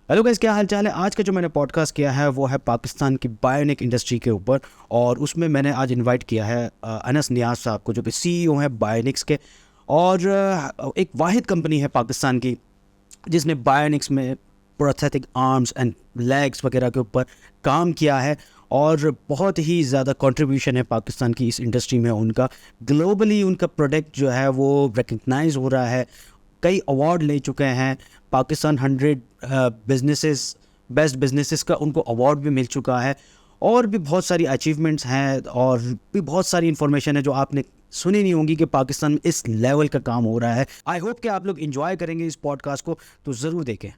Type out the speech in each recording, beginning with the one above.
Hello guys, क्या हाल चाल है। आज का जो मैंने पॉडकास्ट किया है वो है पाकिस्तान की बायोनिक इंडस्ट्री के ऊपर, और उसमें मैंने आज इनवाइट किया है अनस नियाज साहब को, जो कि सीईओ हैं बायोनिक्स के। और एक वाहिद कंपनी है पाकिस्तान की जिसने बायोनिक्स में प्रोस्थेटिक आर्म्स एंड लेग्स वगैरह के ऊपर काम किया है, और बहुत ही ज़्यादा कंट्रीब्यूशन है पाकिस्तान की इस इंडस्ट्री में उनका। ग्लोबली उनका प्रोडक्ट जो है वो रिकग्नाइज हो रहा है, कई अवार्ड ले चुके हैं। पाकिस्तान 100 बिजनेसेस बेस्ट बिजनेसेस का उनको अवार्ड भी मिल चुका है, और भी बहुत सारी अचीवमेंट्स हैं, और भी बहुत सारी इन्फॉर्मेशन है जो आपने सुनी नहीं होंगी कि पाकिस्तान में इस लेवल का काम हो रहा है। आई होप कि आप लोग एंजॉय करेंगे इस पॉडकास्ट को, तो ज़रूर देखें।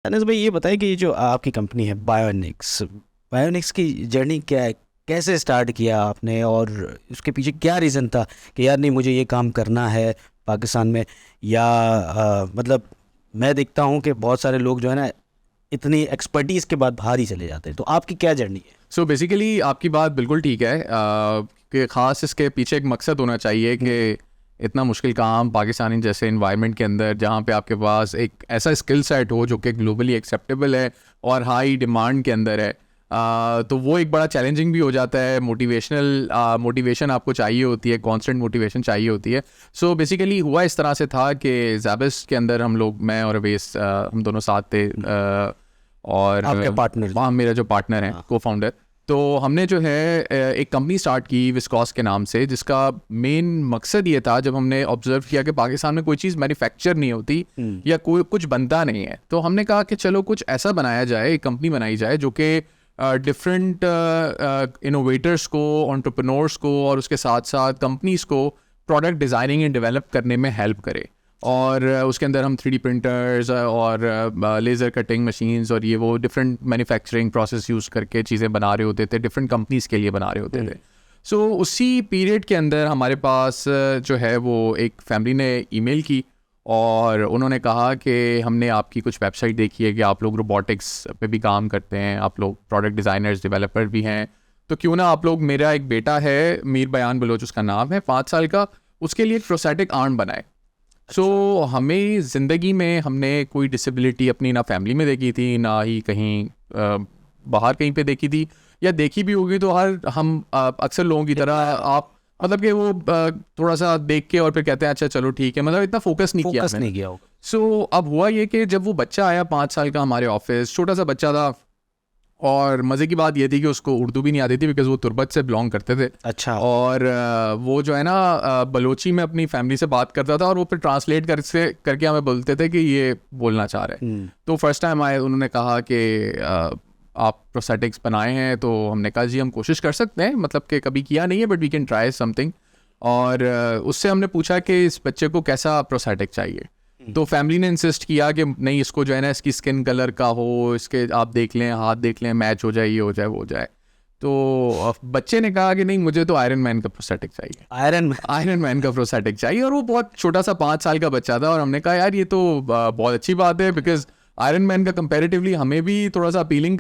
अनस भाई, ये बताइए कि ये जो आपकी कंपनी है बायोनिक्स, बायोनिक्स की जर्नी क्या है, कैसे स्टार्ट किया आपने, और उसके पीछे क्या रीज़न था कि यार नहीं मुझे ये काम करना है पाकिस्तान में। या मतलब मैं देखता हूँ कि बहुत सारे लोग जो है ना इतनी एक्सपर्टीज़ के बाद बाहर ही चले जाते हैं, तो आपकी क्या जर्नी है? सो बेसिकली आपकी बात बिल्कुल ठीक है कि ख़ास इसके पीछे एक मकसद होना चाहिए कि इतना मुश्किल काम पाकिस्तानी जैसे इन्वायरमेंट के अंदर, जहाँ पे आपके पास एक ऐसा स्किल सेट हो जो कि ग्लोबली एक्सेप्टेबल है और हाई डिमांड के अंदर है, तो वो एक बड़ा चैलेंजिंग भी हो जाता है। मोटिवेशन आपको चाहिए होती है, कांस्टेंट मोटिवेशन चाहिए होती है। सो बेसिकली हुआ इस तरह से था कि ज़ैबिस के अंदर हम लोग, मैं और अवेस, हम दोनों साथ थे, और आपके पार्टनर? वहाँ मेरा जो पार्टनर है, को फाउंडर। तो हमने जो है एक कंपनी स्टार्ट की विस्कॉस के नाम से, जिसका मेन मकसद ये था, जब हमने ऑब्जर्व किया कि पाकिस्तान में कोई चीज़ मैन्युफैक्चर नहीं होती या कोई कुछ बनता नहीं है, तो हमने कहा कि चलो कुछ ऐसा बनाया जाए, एक कंपनी बनाई जाए जो कि डिफरेंट इनोवेटर्स को, एंटरप्रेन्योर्स को और उसके साथ साथ कंपनीज को प्रोडक्ट डिज़ाइनिंग एंड डेवलप करने में हेल्प करे। और उसके अंदर हम 3D प्रिंटर्स और लेज़र कटिंग मशीन्स और ये वो डिफरेंट मैन्युफैक्चरिंग प्रोसेस यूज़ करके चीज़ें बना रहे होते थे, डिफरेंट कंपनीज़ के लिए बना रहे होते थे। सो उसी पीरियड के अंदर हमारे पास जो है वो एक फैमिली ने ईमेल की, और उन्होंने कहा कि हमने आपकी कुछ वेबसाइट देखी है कि आप लोग रोबोटिक्स पे भी काम करते हैं, आप लोग प्रोडक्ट डिज़ाइनर्स डेवलपर भी हैं, तो क्यों ना आप लोग, मेरा एक बेटा है मीर बयान बलोच उसका नाम है, 5 साल का, उसके लिए एक प्रोस्थेटिक आर्म बनाए। सो हमें ज़िंदगी में हमने कोई डिसेबिलिटी अपनी ना फैमिली में देखी थी, ना ही कहीं बाहर कहीं पे देखी थी, या देखी भी होगी तो हम अक्सर लोगों की तरह आप मतलब कि वो थोड़ा सा देख के और फिर कहते हैं अच्छा चलो ठीक है, मतलब इतना फोकस नहीं किया होगा। सो अब हुआ ये कि जब वो बच्चा आया 5 साल का हमारे ऑफिस, छोटा सा बच्चा था, और मज़े की बात ये थी कि उसको उर्दू भी नहीं आती थी, बिकॉज वो तुर्बत से बिलोंग करते थे। अच्छा। और वो जो है ना बलोची में अपनी फैमिली से बात करता था, और वो फिर ट्रांसलेट करके हमें बोलते थे कि ये बोलना चाह रहे हैं। तो फर्स्ट टाइम आए, उन्होंने कहा कि आप प्रोस्थेटिक्स बनाए हैं, तो हमने कहा जी हम कोशिश कर सकते हैं, मतलब कि कभी किया नहीं है but we can try something. और उससे हमने पूछा कि इस बच्चे को कैसा प्रोस्थेटिक चाहिए, तो फैमिली ने इंसिस्ट किया कि नहीं, इसको जो है ना इसकी स्किन कलर का हो, इसके आप देख लें, हाथ देख लें, मैच हो जाए, ये हो जाए, वो हो जाए। तो बच्चे ने कहा कि नहीं, मुझे तो आयरन मैन का प्रोस्थेटिक चाहिए, आयरन मैन का प्रोस्थेटिक चाहिए। और वो बहुत छोटा सा 5 साल का बच्चा था, और हमने कहा यार ये तो बहुत अच्छी बात है, बिकॉज आयरन मैन का कंपैरेटिवली हमें भी थोड़ा सा अपील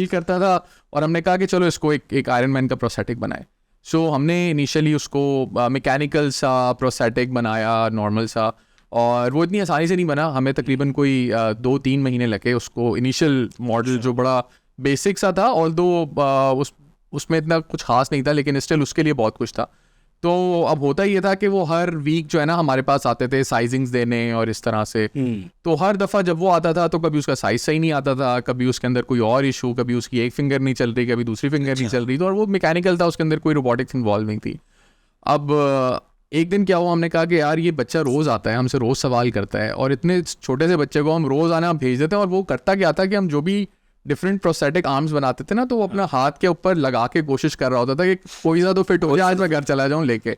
करता था, और हमने कहा कि चलो इसको एक आयरन मैन का प्रोस्थेटिक बनाए। सो हमने इनिशियली उसको मैकेनिकल सा प्रोस्थेटिक बनाया, नॉर्मल सा, और वो इतनी आसानी से नहीं बना, हमें तकरीबन कोई 2-3 महीने लगे उसको। इनिशियल मॉडल जो बड़ा बेसिक सा था, ऑल्दो उसमें इतना कुछ खास नहीं था, लेकिन स्टिल उसके लिए बहुत कुछ था। तो अब होता ये था कि वो हर वीक जो है ना हमारे पास आते थे साइजिंग्स देने और इस तरह से। तो हर दफ़ा जब वो आता था तो कभी उसका साइज सही नहीं आता था, कभी उसके अंदर कोई और इशू, कभी उसकी एक फिंगर नहीं चल रही, कभी दूसरी फिंगर नहीं चल रही, तो और वो मैकेनिकल था, उसके अंदर कोई रोबोटिक्स इन्वॉल्व नहीं थी। अब एक दिन क्या हुआ, हमने कहा कि यार ये बच्चा रोज़ आता है, हमसे रोज़ सवाल करता है, और इतने छोटे से बच्चे को हम रोज़ आना भेज देते हैं, और वो करता क्या था कि हम जो भी डिफरेंट प्रोस्थेटिक आर्म्स बनाते थे ना, तो वो अपना हाथ के ऊपर लगा के कोशिश कर रहा होता था कि कोई सा तो फिट हो जाए, आज मैं घर चला जाऊँ लेके।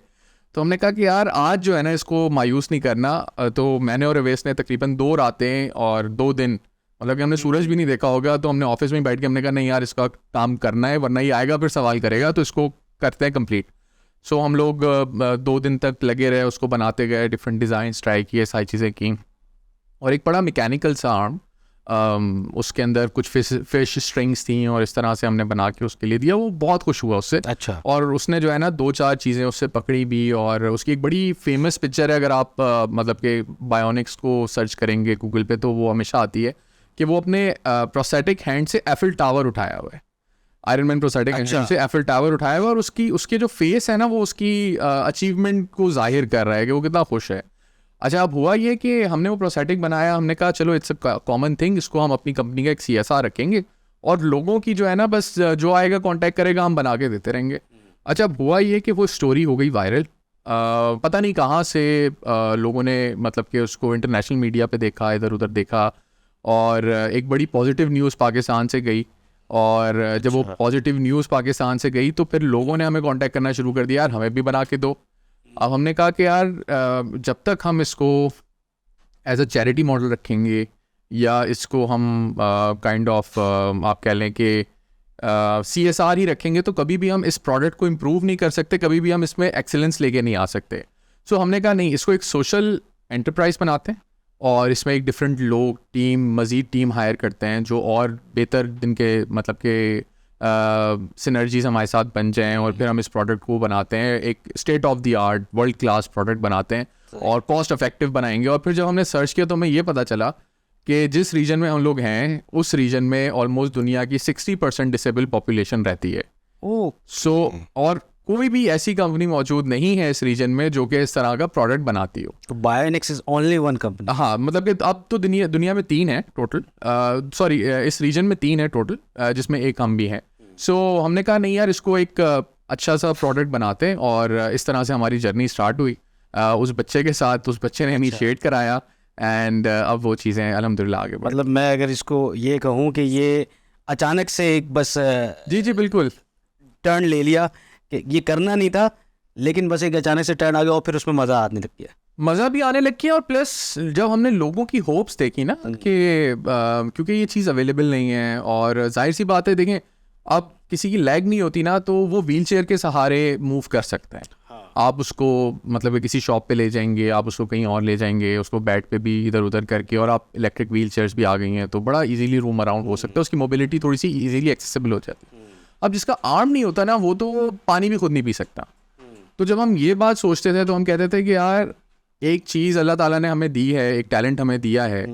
तो हमने कहा कि यार आज जो है ना इसको मायूस नहीं करना। तो मैंने और अवेस ने तकरीबन 2 रातें और 2 दिन, मतलब कि हमने सूरज भी नहीं देखा होगा, तो हमने ऑफिस में बैठ के हमने कहा नहीं यार इसका काम करना है, वरना ये आएगा फिर सवाल करेगा, तो इसको करते हैं कंप्लीट। सो हम लोग 2 दिन तक लगे रहे, उसको बनाते गए, डिफरेंट डिज़ाइन ट्राई किए, सारी चीज़ें की, और एक बड़ा मैकेनिकल सा आर्म उसके अंदर कुछ फिश स्ट्रिंग्स थी और इस तरह से हमने बना के उसके लिए दिया। वो बहुत खुश हुआ उससे। अच्छा। और उसने जो है ना 2-4 चीज़ें उससे पकड़ी भी, और उसकी एक बड़ी फेमस पिक्चर है, अगर आप मतलब कि बायोनिक्स को सर्च करेंगे गूगल पे तो वो हमेशा आती है कि वो अपने प्रोस्थेटिक हैंड से एफिल टावर उठाया हुआ है। आयरन मैन प्रोस्थेटिक हैंड से एफिल टावर उठाया हुआ है, और उसके जो फेस है ना वो उसकी अचीवमेंट को जाहिर कर रहा है कि वो कितना खुश है। अच्छा, अब हुआ ये कि हमने वो प्रोस्थेटिक बनाया, हमने कहा चलो इट्स अ कॉमन थिंग, इसको हम अपनी कंपनी का एक CSR रखेंगे और लोगों की जो है ना बस जो आएगा कांटेक्ट करेगा, हम बना के देते रहेंगे। अच्छा, अब हुआ ये कि वो स्टोरी हो गई वायरल। पता नहीं कहाँ से लोगों ने मतलब कि उसको इंटरनेशनल मीडिया पे देखा, इधर उधर देखा, और एक बड़ी पॉजिटिव न्यूज़ पाकिस्तान से गई। और जब वो पॉजिटिव न्यूज़ पाकिस्तान से गई तो फिर लोगों ने हमें कांटेक्ट करना शुरू कर दिया, यार हमें भी बना के दो। अब हमने कहा कि यार जब तक हम इसको एज अ चैरिटी मॉडल रखेंगे या इसको हम काइंड ऑफ आप कह लें कि CSR ही रखेंगे तो कभी भी हम इस प्रोडक्ट को इम्प्रूव नहीं कर सकते, कभी भी हम इसमें एक्सेलेंस लेके नहीं आ सकते। सो हमने कहा नहीं, इसको एक सोशल एंटरप्राइज बनाते हैं और इसमें एक डिफरेंट लोग मज़ीद टीम हायर करते हैं जो और बेहतर दिन के मतलब के सिनर्जीज हमारे साथ बन जाएं, और फिर हम इस प्रोडक्ट को बनाते हैं एक state of the art world class product बनाते हैं और कॉस्ट इफेक्टिव बनाएंगे। और फिर जब हमने सर्च किया तो हमें ये पता चला कि जिस रीजन में हम लोग हैं उस रीजन में ऑलमोस्ट दुनिया की 60% डिसेबल पॉपुलेशन रहती है। और कोई भी ऐसी कंपनी मौजूद नहीं है इस रीजन में जो कि इस तरह का प्रोडक्ट बनाती हो। तो bionics is only one company. हाँ, मतलब कि अब तो दुनिया में 3 है टोटल, सॉरी इस रीजन में 3 है टोटल, जिसमें एक हम भी हैं। सो हमने कहा नहीं यार, इसको एक अच्छा सा प्रोडक्ट बनाते हैं, और इस तरह से हमारी जर्नी स्टार्ट हुई उस बच्चे के साथ। उस बच्चे ने इनिशिएट कराया एंड अब वो चीज़ें अल्हम्दुलिल्लाह आगे बढ़। मतलब मैं अगर इसको ये कहूँ कि ये अचानक से एक बस जी बिल्कुल टर्न ले लिया कि ये करना नहीं था, लेकिन बस एक अचानक से टर्न आ गया और फिर उसमें मज़ा आने लग गया। मज़ा भी आने लग गया, और प्लस जब हमने लोगों की होप्स देखी ना कि क्योंकि ये चीज़ अवेलेबल नहीं है, और जाहिर सी बात है देखें अब किसी की लेग नहीं होती ना तो वो व्हीलचेयर के सहारे मूव कर सकता है। आप उसको मतलब किसी शॉप पे ले जाएंगे, आप उसको कहीं और ले जाएंगे, उसको बेड पे भी इधर उधर करके, और आप इलेक्ट्रिक व्हील चेयर्स भी आ गई हैं तो बड़ा इजीली रूम अराउंड हो सकता है, उसकी मोबिलिटी थोड़ी सी इजीली एक्सेसिबल हो जाती है। अब जिसका आर्म नहीं होता ना वो तो पानी भी खुद नहीं पी सकता। तो जब हम ये बात सोचते थे तो हम कहते थे कि यार एक चीज़ अल्लाह ताला ने हमें दी है, एक टैलेंट हमें दिया है,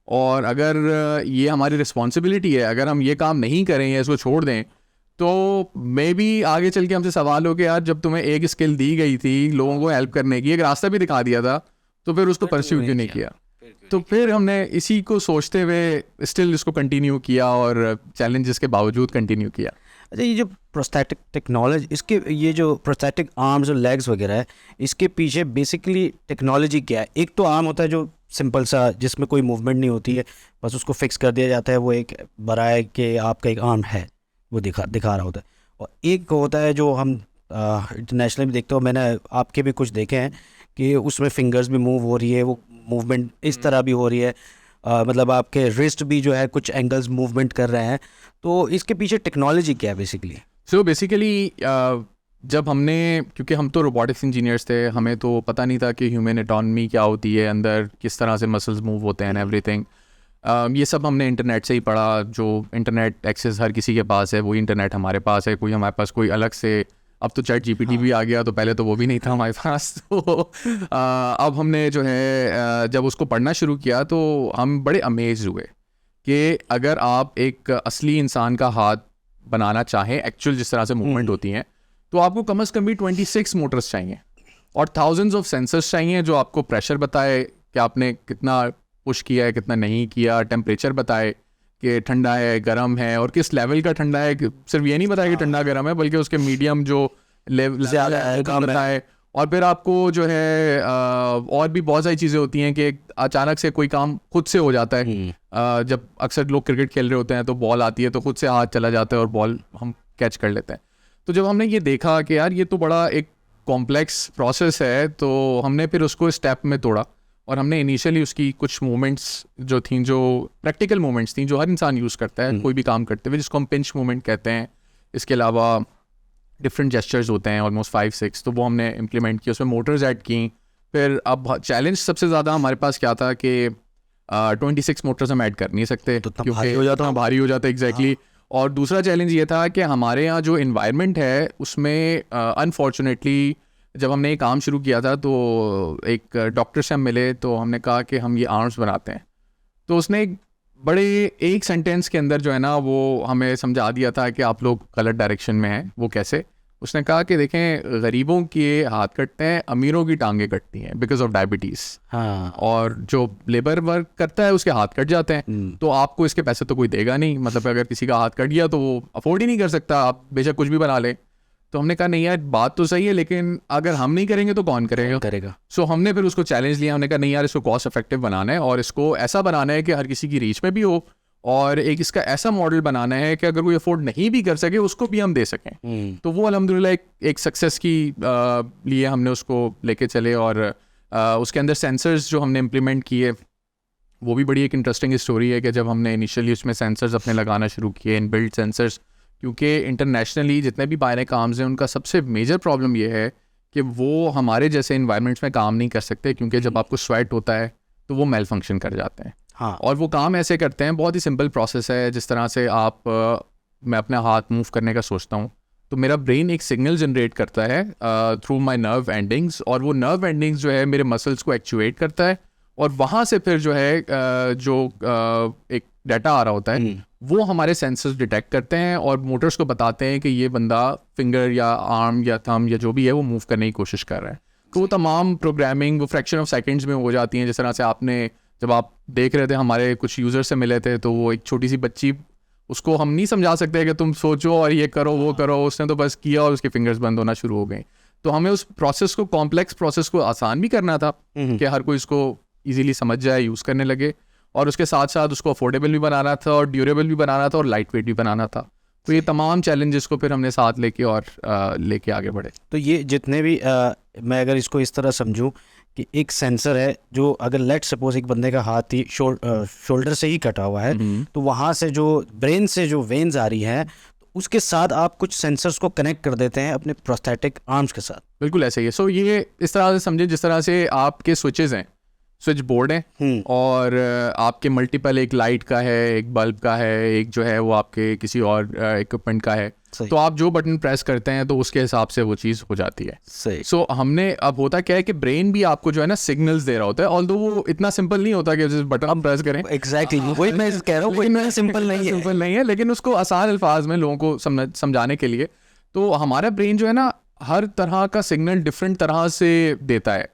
और अगर ये हमारी रिस्पॉन्सिबिलिटी है, अगर हम ये काम नहीं करें या इसको छोड़ दें तो मे बी आगे चल के हमसे सवाल हो कि यार जब तुम्हें एक स्किल दी गई थी लोगों को हेल्प करने की, एक रास्ता भी दिखा दिया था, तो फिर उसको परस्यू क्यों नहीं किया। तो फिर हमने इसी को सोचते हुए स्टिल इसको कंटिन्यू किया और चैलेंजेस के बावजूद कंटिन्यू किया। अच्छा, ये जो प्रोस्थेटिक टेक्नोलॉजी, इसके ये जो प्रोस्थेटिक आर्म्स और लेग्स वगैरह है, इसके पीछे बेसिकली टेक्नोलॉजी क्या है? एक तो आर्म होता है जो सिंपल सा, जिसमें कोई मूवमेंट नहीं होती है, बस उसको फिक्स कर दिया जाता है, वो एक बड़ा है कि आपका एक आर्म है, वो दिखा रहा होता है। और एक होता है जो हम इंटरनेशनली भी देखते हो, मैंने आपके भी कुछ देखे हैं कि उसमें फिंगर्स भी मूव हो रही है, वो मूवमेंट इस तरह भी हो रही है, मतलब आपके रिस्ट भी जो है कुछ एंगल्स मूवमेंट कर रहे हैं। तो इसके पीछे टेक्नोलॉजी क्या है बेसिकली? सो बेसिकली जब हमने, क्योंकि हम तो रोबोटिक्स इंजीनियर्स थे, हमें तो पता नहीं था कि ह्यूमन एटॉनमी क्या होती है, अंदर किस तरह से मसल्स मूव होते हैं एवरीथिंग। ये सब हमने इंटरनेट से ही पढ़ा। जो इंटरनेट एक्सेस हर किसी के पास है वही इंटरनेट हमारे पास है, कोई हमारे पास कोई अलग से, अब तो चैट GPT भी आ गया, तो पहले तो वो भी नहीं था हमारे पास। तो अब हमने जो है जब उसको पढ़ना शुरू किया तो हम बड़े अमेज हुए कि अगर आप एक असली इंसान का हाथ बनाना चाहें, एक्चुअल जिस तरह से मूवमेंट होती हैं, तो आपको कम से कम भी 26 मोटर्स चाहिए और थाउजेंड्स ऑफ सेंसर्स चाहिए जो आपको प्रेशर बताए कि आपने कितना पुश किया है, कितना नहीं किया, टेम्परेचर बताए कि ठंडा है, गर्म है, और किस लेवल का ठंडा है। सिर्फ ये नहीं बताया कि ठंडा गर्म है, बल्कि उसके मीडियम जो लेवल ज़्यादा है बताए। और फिर आपको जो है और भी बहुत सारी चीज़ें होती हैं कि अचानक से कोई काम खुद से हो जाता है। जब अक्सर लोग क्रिकेट खेल रहे होते हैं तो बॉल आती है तो खुद से हाथ चला जाता है और बॉल हम कैच कर लेते हैं। तो जब हमने ये देखा कि यार ये तो बड़ा एक कॉम्प्लेक्स प्रोसेस है, तो हमने फिर उसको स्टेप में तोड़ा और हमने इनिशियली उसकी कुछ मूवमेंट्स जो थी, जो प्रैक्टिकल मूवमेंट्स थी जो हर इंसान यूज़ करता है कोई भी काम करते हुए, जिसको हम पिंच मूवमेंट कहते हैं। इसके अलावा डिफरेंट जेस्चर्स होते हैं ऑलमोस्ट 5-6, तो वो हमने इम्प्लीमेंट किया, उसमें मोटर्स ऐड की। फिर अब चैलेंज सबसे ज़्यादा हमारे पास क्या था कि 26 मोटर्स हम ऐड कर नहीं सकते तो इतना भारी हो जाता, भारी हो जाता एग्जैक्टली। और दूसरा चैलेंज ये था कि हमारे यहाँ जो इन्वायरमेंट है उसमें अनफॉर्चुनेटली जब हमने ये काम शुरू किया था तो एक डॉक्टर से हम मिले, तो हमने कहा कि हम ये आर्म्स बनाते हैं। तो उसने एक बड़े एक सेंटेंस के अंदर जो है ना वो हमें समझा दिया था कि आप लोग गलत डायरेक्शन में हैं। वो कैसे? उसने कहा कि देखें, गरीबों के हाथ कटते हैं, अमीरों की टांगें कटती हैं बिकॉज ऑफ डायबिटीज़। हाँ। और जो लेबर वर्क करता है उसके हाथ कट जाते हैं, तो आपको इसके पैसे तो कोई देगा नहीं। मतलब अगर किसी का हाथ कट गया तो वो अफोर्ड ही नहीं कर सकता, आप बेशक कुछ भी बना ले। तो हमने कहा नहीं यार, बात तो सही है, लेकिन अगर हम नहीं करेंगे तो कौन करेगा? सो हमने फिर उसको चैलेंज लिया। हमने कहा नहीं यार, इसको कॉस्ट इफेक्टिव बनाना है और इसको ऐसा बनाना है कि हर किसी की रीच में भी हो, और एक इसका ऐसा मॉडल बनाना है कि अगर कोई अफोर्ड नहीं भी कर सके उसको भी हम दे सकें। तो वो अल्हम्दुलिल्लाह एक सक्सेस की लिए हमने उसको लेके चले। और उसके अंदर सेंसर्स जो हमने इम्प्लीमेंट किए वो भी बड़ी एक इंटरेस्टिंग स्टोरी है कि जब हमने इनिशियली उसमें सेंसर्स अपने लगाना शुरू किए, इन बिल्ड सेंसर्स, क्योंकि इंटरनेशनली जितने भी बायोनिक आर्म्स हैं उनका सबसे मेजर प्रॉब्लम ये है कि वो हमारे जैसे इन्वायरमेंट्स में काम नहीं कर सकते, क्योंकि जब आपको स्वेट होता है तो वो मेल फंक्शन कर जाते हैं। हाँ। और वो काम ऐसे करते हैं, बहुत ही सिंपल प्रोसेस है। जिस तरह से मैं अपना हाथ मूव करने का सोचता हूँ तो मेरा ब्रेन एक सिग्नल जनरेट करता है थ्रू माय नर्व एंडिंग्स, और वो नर्व एंडिंग्स जो है मेरे मसल्स को एक्चुएट करता है, और वहाँ से फिर जो है एक डाटा आ रहा होता है वो हमारे सेंसर्स डिटेक्ट करते हैं और मोटर्स को बताते हैं कि ये बंदा फिंगर या आर्म या थंब या जो भी है वो मूव करने की कोशिश कर रहा है। तो वो तमाम प्रोग्रामिंग वो फ्रैक्शन ऑफ सेकंड्स में हो जाती हैं। जिस तरह से आपने जब आप देख रहे थे, हमारे कुछ यूज़र से मिले थे, तो वो एक छोटी सी बच्ची, उसको हम नहीं समझा सकते कि तुम सोचो और ये करो वो करो, उसने तो बस किया और उसके फिंगर्स बंद होना शुरू हो गए। तो हमें उस प्रोसेस को, कॉम्प्लेक्स प्रोसेस को आसान भी करना था कि हर कोई इसको ईजिली समझ जाए, यूज़ करने लगे, और उसके साथ साथ उसको अफोर्डेबल भी बनाना था और ड्यूरेबल भी बनाना था और लाइट वेट भी बनाना था। तो ये तमाम चैलेंजेस को फिर हमने साथ लेके लेके आगे बढ़े। तो ये जितने भी मैं अगर इसको इस तरह समझूं कि एक सेंसर है जो अगर लेट सपोज एक बंदे का हाथ ही शोल्डर से ही कटा हुआ है, तो वहाँ से जो ब्रेन से जो वेन्स आ रही हैं, तो उसके साथ आप कुछ सेंसर्स को कनेक्ट कर देते हैं अपने प्रोस्थेटिक आर्म्स के साथ। बिल्कुल ऐसे ही है। सो ये इस तरह से समझे जिस तरह से आपके स्विचेस हैं, स्विच बोर्ड है, और आपके मल्टीपल, एक लाइट का है, एक बल्ब का है, एक जो है वो आपके किसी और इक्विपमेंट का है। तो आप जो बटन प्रेस करते हैं तो उसके हिसाब से वो चीज़ हो जाती है। सो हमने अब होता क्या है कि ब्रेन भी आपको जो है ना सिग्नल्स दे रहा होता है, ऑल्दो वो इतना सिंपल नहीं होता कि बटन आप प्रेस करें। एग्जैक्टली वही मैं कह रहा हूँ, कोई इतना सिंपल नहीं है, लेकिन उसको आसान अल्फाज में लोगों को समझाने के लिए, तो हमारा ब्रेन जो है ना हर तरह का सिग्नल डिफरेंट तरह से देता है।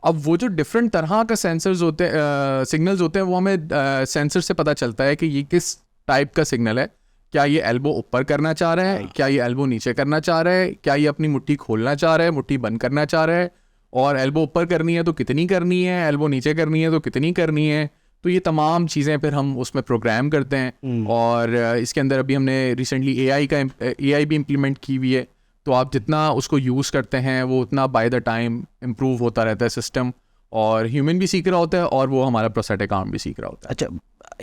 अब वो जो डिफरेंट तरह का सेंसर्स होते हैं, सिग्नल्स होते हैं, वो हमें सेंसर से पता चलता है कि ये किस टाइप का सिग्नल है। क्या ये एल्बो ऊपर करना चाह रहा है, क्या ये एल्बो नीचे करना चाह रहा है, क्या ये अपनी मुट्ठी खोलना चाह रहा है, मुट्ठी बंद करना चाह रहा है, और एल्बो ऊपर करनी है तो कितनी करनी है, एल्बो नीचे करनी है तो कितनी करनी है। तो ये तमाम चीज़ें फिर हम उसमें प्रोग्राम करते हैं। और इसके अंदर अभी हमने रिसेंटली AI भी इम्प्लीमेंट की हुई है। तो आप जितना उसको यूज़ करते हैं वो उतना बाय द टाइम इम्प्रूव होता रहता है सिस्टम, और ह्यूमन भी सीख रहा होता है और वो हमारा प्रोस्थेटिक आर्म भी सीख रहा होता है। अच्छा,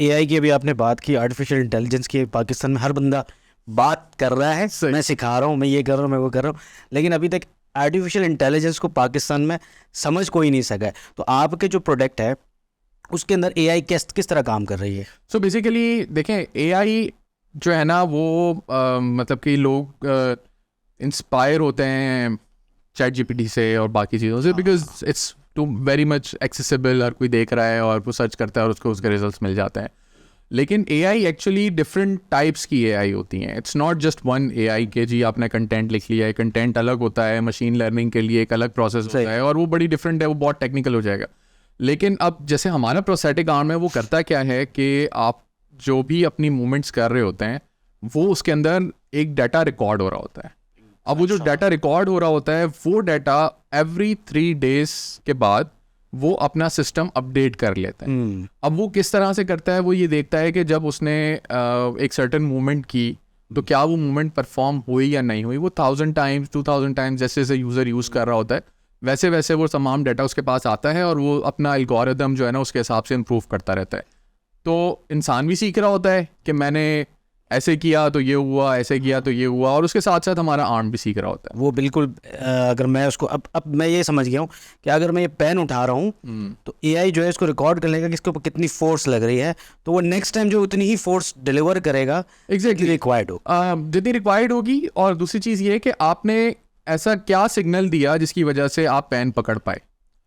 AI की अभी आपने बात की, आर्टिफिशियल इंटेलिजेंस की, पाकिस्तान में हर बंदा बात कर रहा है, मैं सिखा रहा हूँ, मैं ये कर रहा हूँ, मैं वो कर रहा हूँ, लेकिन अभी तक आर्टिफिशियल इंटेलिजेंस को पाकिस्तान में समझ कोई नहीं सका है। तो आपके जो प्रोडक्ट है उसके अंदर AI किस तरह काम कर रही है? सो बेसिकली देखें, AI जो है ना वो मतलब कि लोग इंस्पायर होते हैं चैट GPT से और बाकी चीज़ों से, because it's too very much accessible, हर कोई देख रहा है और वो सर्च करता है और उसको उसके रिजल्ट्स मिल जाते हैं। लेकिन AI एक्चुअली डिफरेंट टाइप्स की AI होती हैं। It's not just one AI के जी आपने कंटेंट लिख लिया है, कंटेंट अलग होता है, मशीन लर्निंग के लिए एक अलग प्रोसेस होता है और वो बड़ी डिफरेंट है, वो बहुत टेक्निकल हो जाएगा। लेकिन अब जैसे हमारा प्रोस्थेटिक आर्म है, वो करता क्या है कि आप जो भी अपनी मूवमेंट्स कर रहे होते हैं वो उसके अंदर एक डाटा रिकॉर्ड हो रहा होता है। अब वो जो डाटा रिकॉर्ड हो रहा होता है वो डाटा एवरी 3 days के बाद वो अपना सिस्टम अपडेट कर लेता है। अब वो किस तरह से करता है, वो ये देखता है कि जब उसने एक सर्टेन मूवमेंट की तो क्या वो मूवमेंट परफॉर्म हुई या नहीं हुई। वो 1000 टाइम्स 2000 टाइम्स जैसे जैसे यूज़र यूज़ कर रहा होता है वैसे वैसे वो तमाम डाटा उसके पास आता है और वो अपना एल्गोरिदम जो है ना उसके हिसाब से इम्प्रूव करता रहता है। तो इंसान भी सीख रहा होता है कि मैंने ऐसे किया तो ये हुआ, ऐसे किया तो ये हुआ, और उसके साथ साथ हमारा आर्म भी सीख रहा होता है। वो बिल्कुल अगर मैं उसको अब मैं ये समझ गया हूँ कि अगर मैं ये पेन उठा रहा हूँ तो एआई जो है इसको रिकॉर्ड कर लेगा कि इसके ऊपर कितनी फोर्स लग रही है, तो वो नेक्स्ट टाइम जो उतनी ही फोर्स डिलीवर करेगा एग्जैक्टली रिक्वायर्ड हो। जितनी रिक्वायर्ड होगी। और दूसरी चीज़ ये है कि आपने ऐसा क्या सिग्नल दिया जिसकी वजह से आप पेन पकड़ पाए,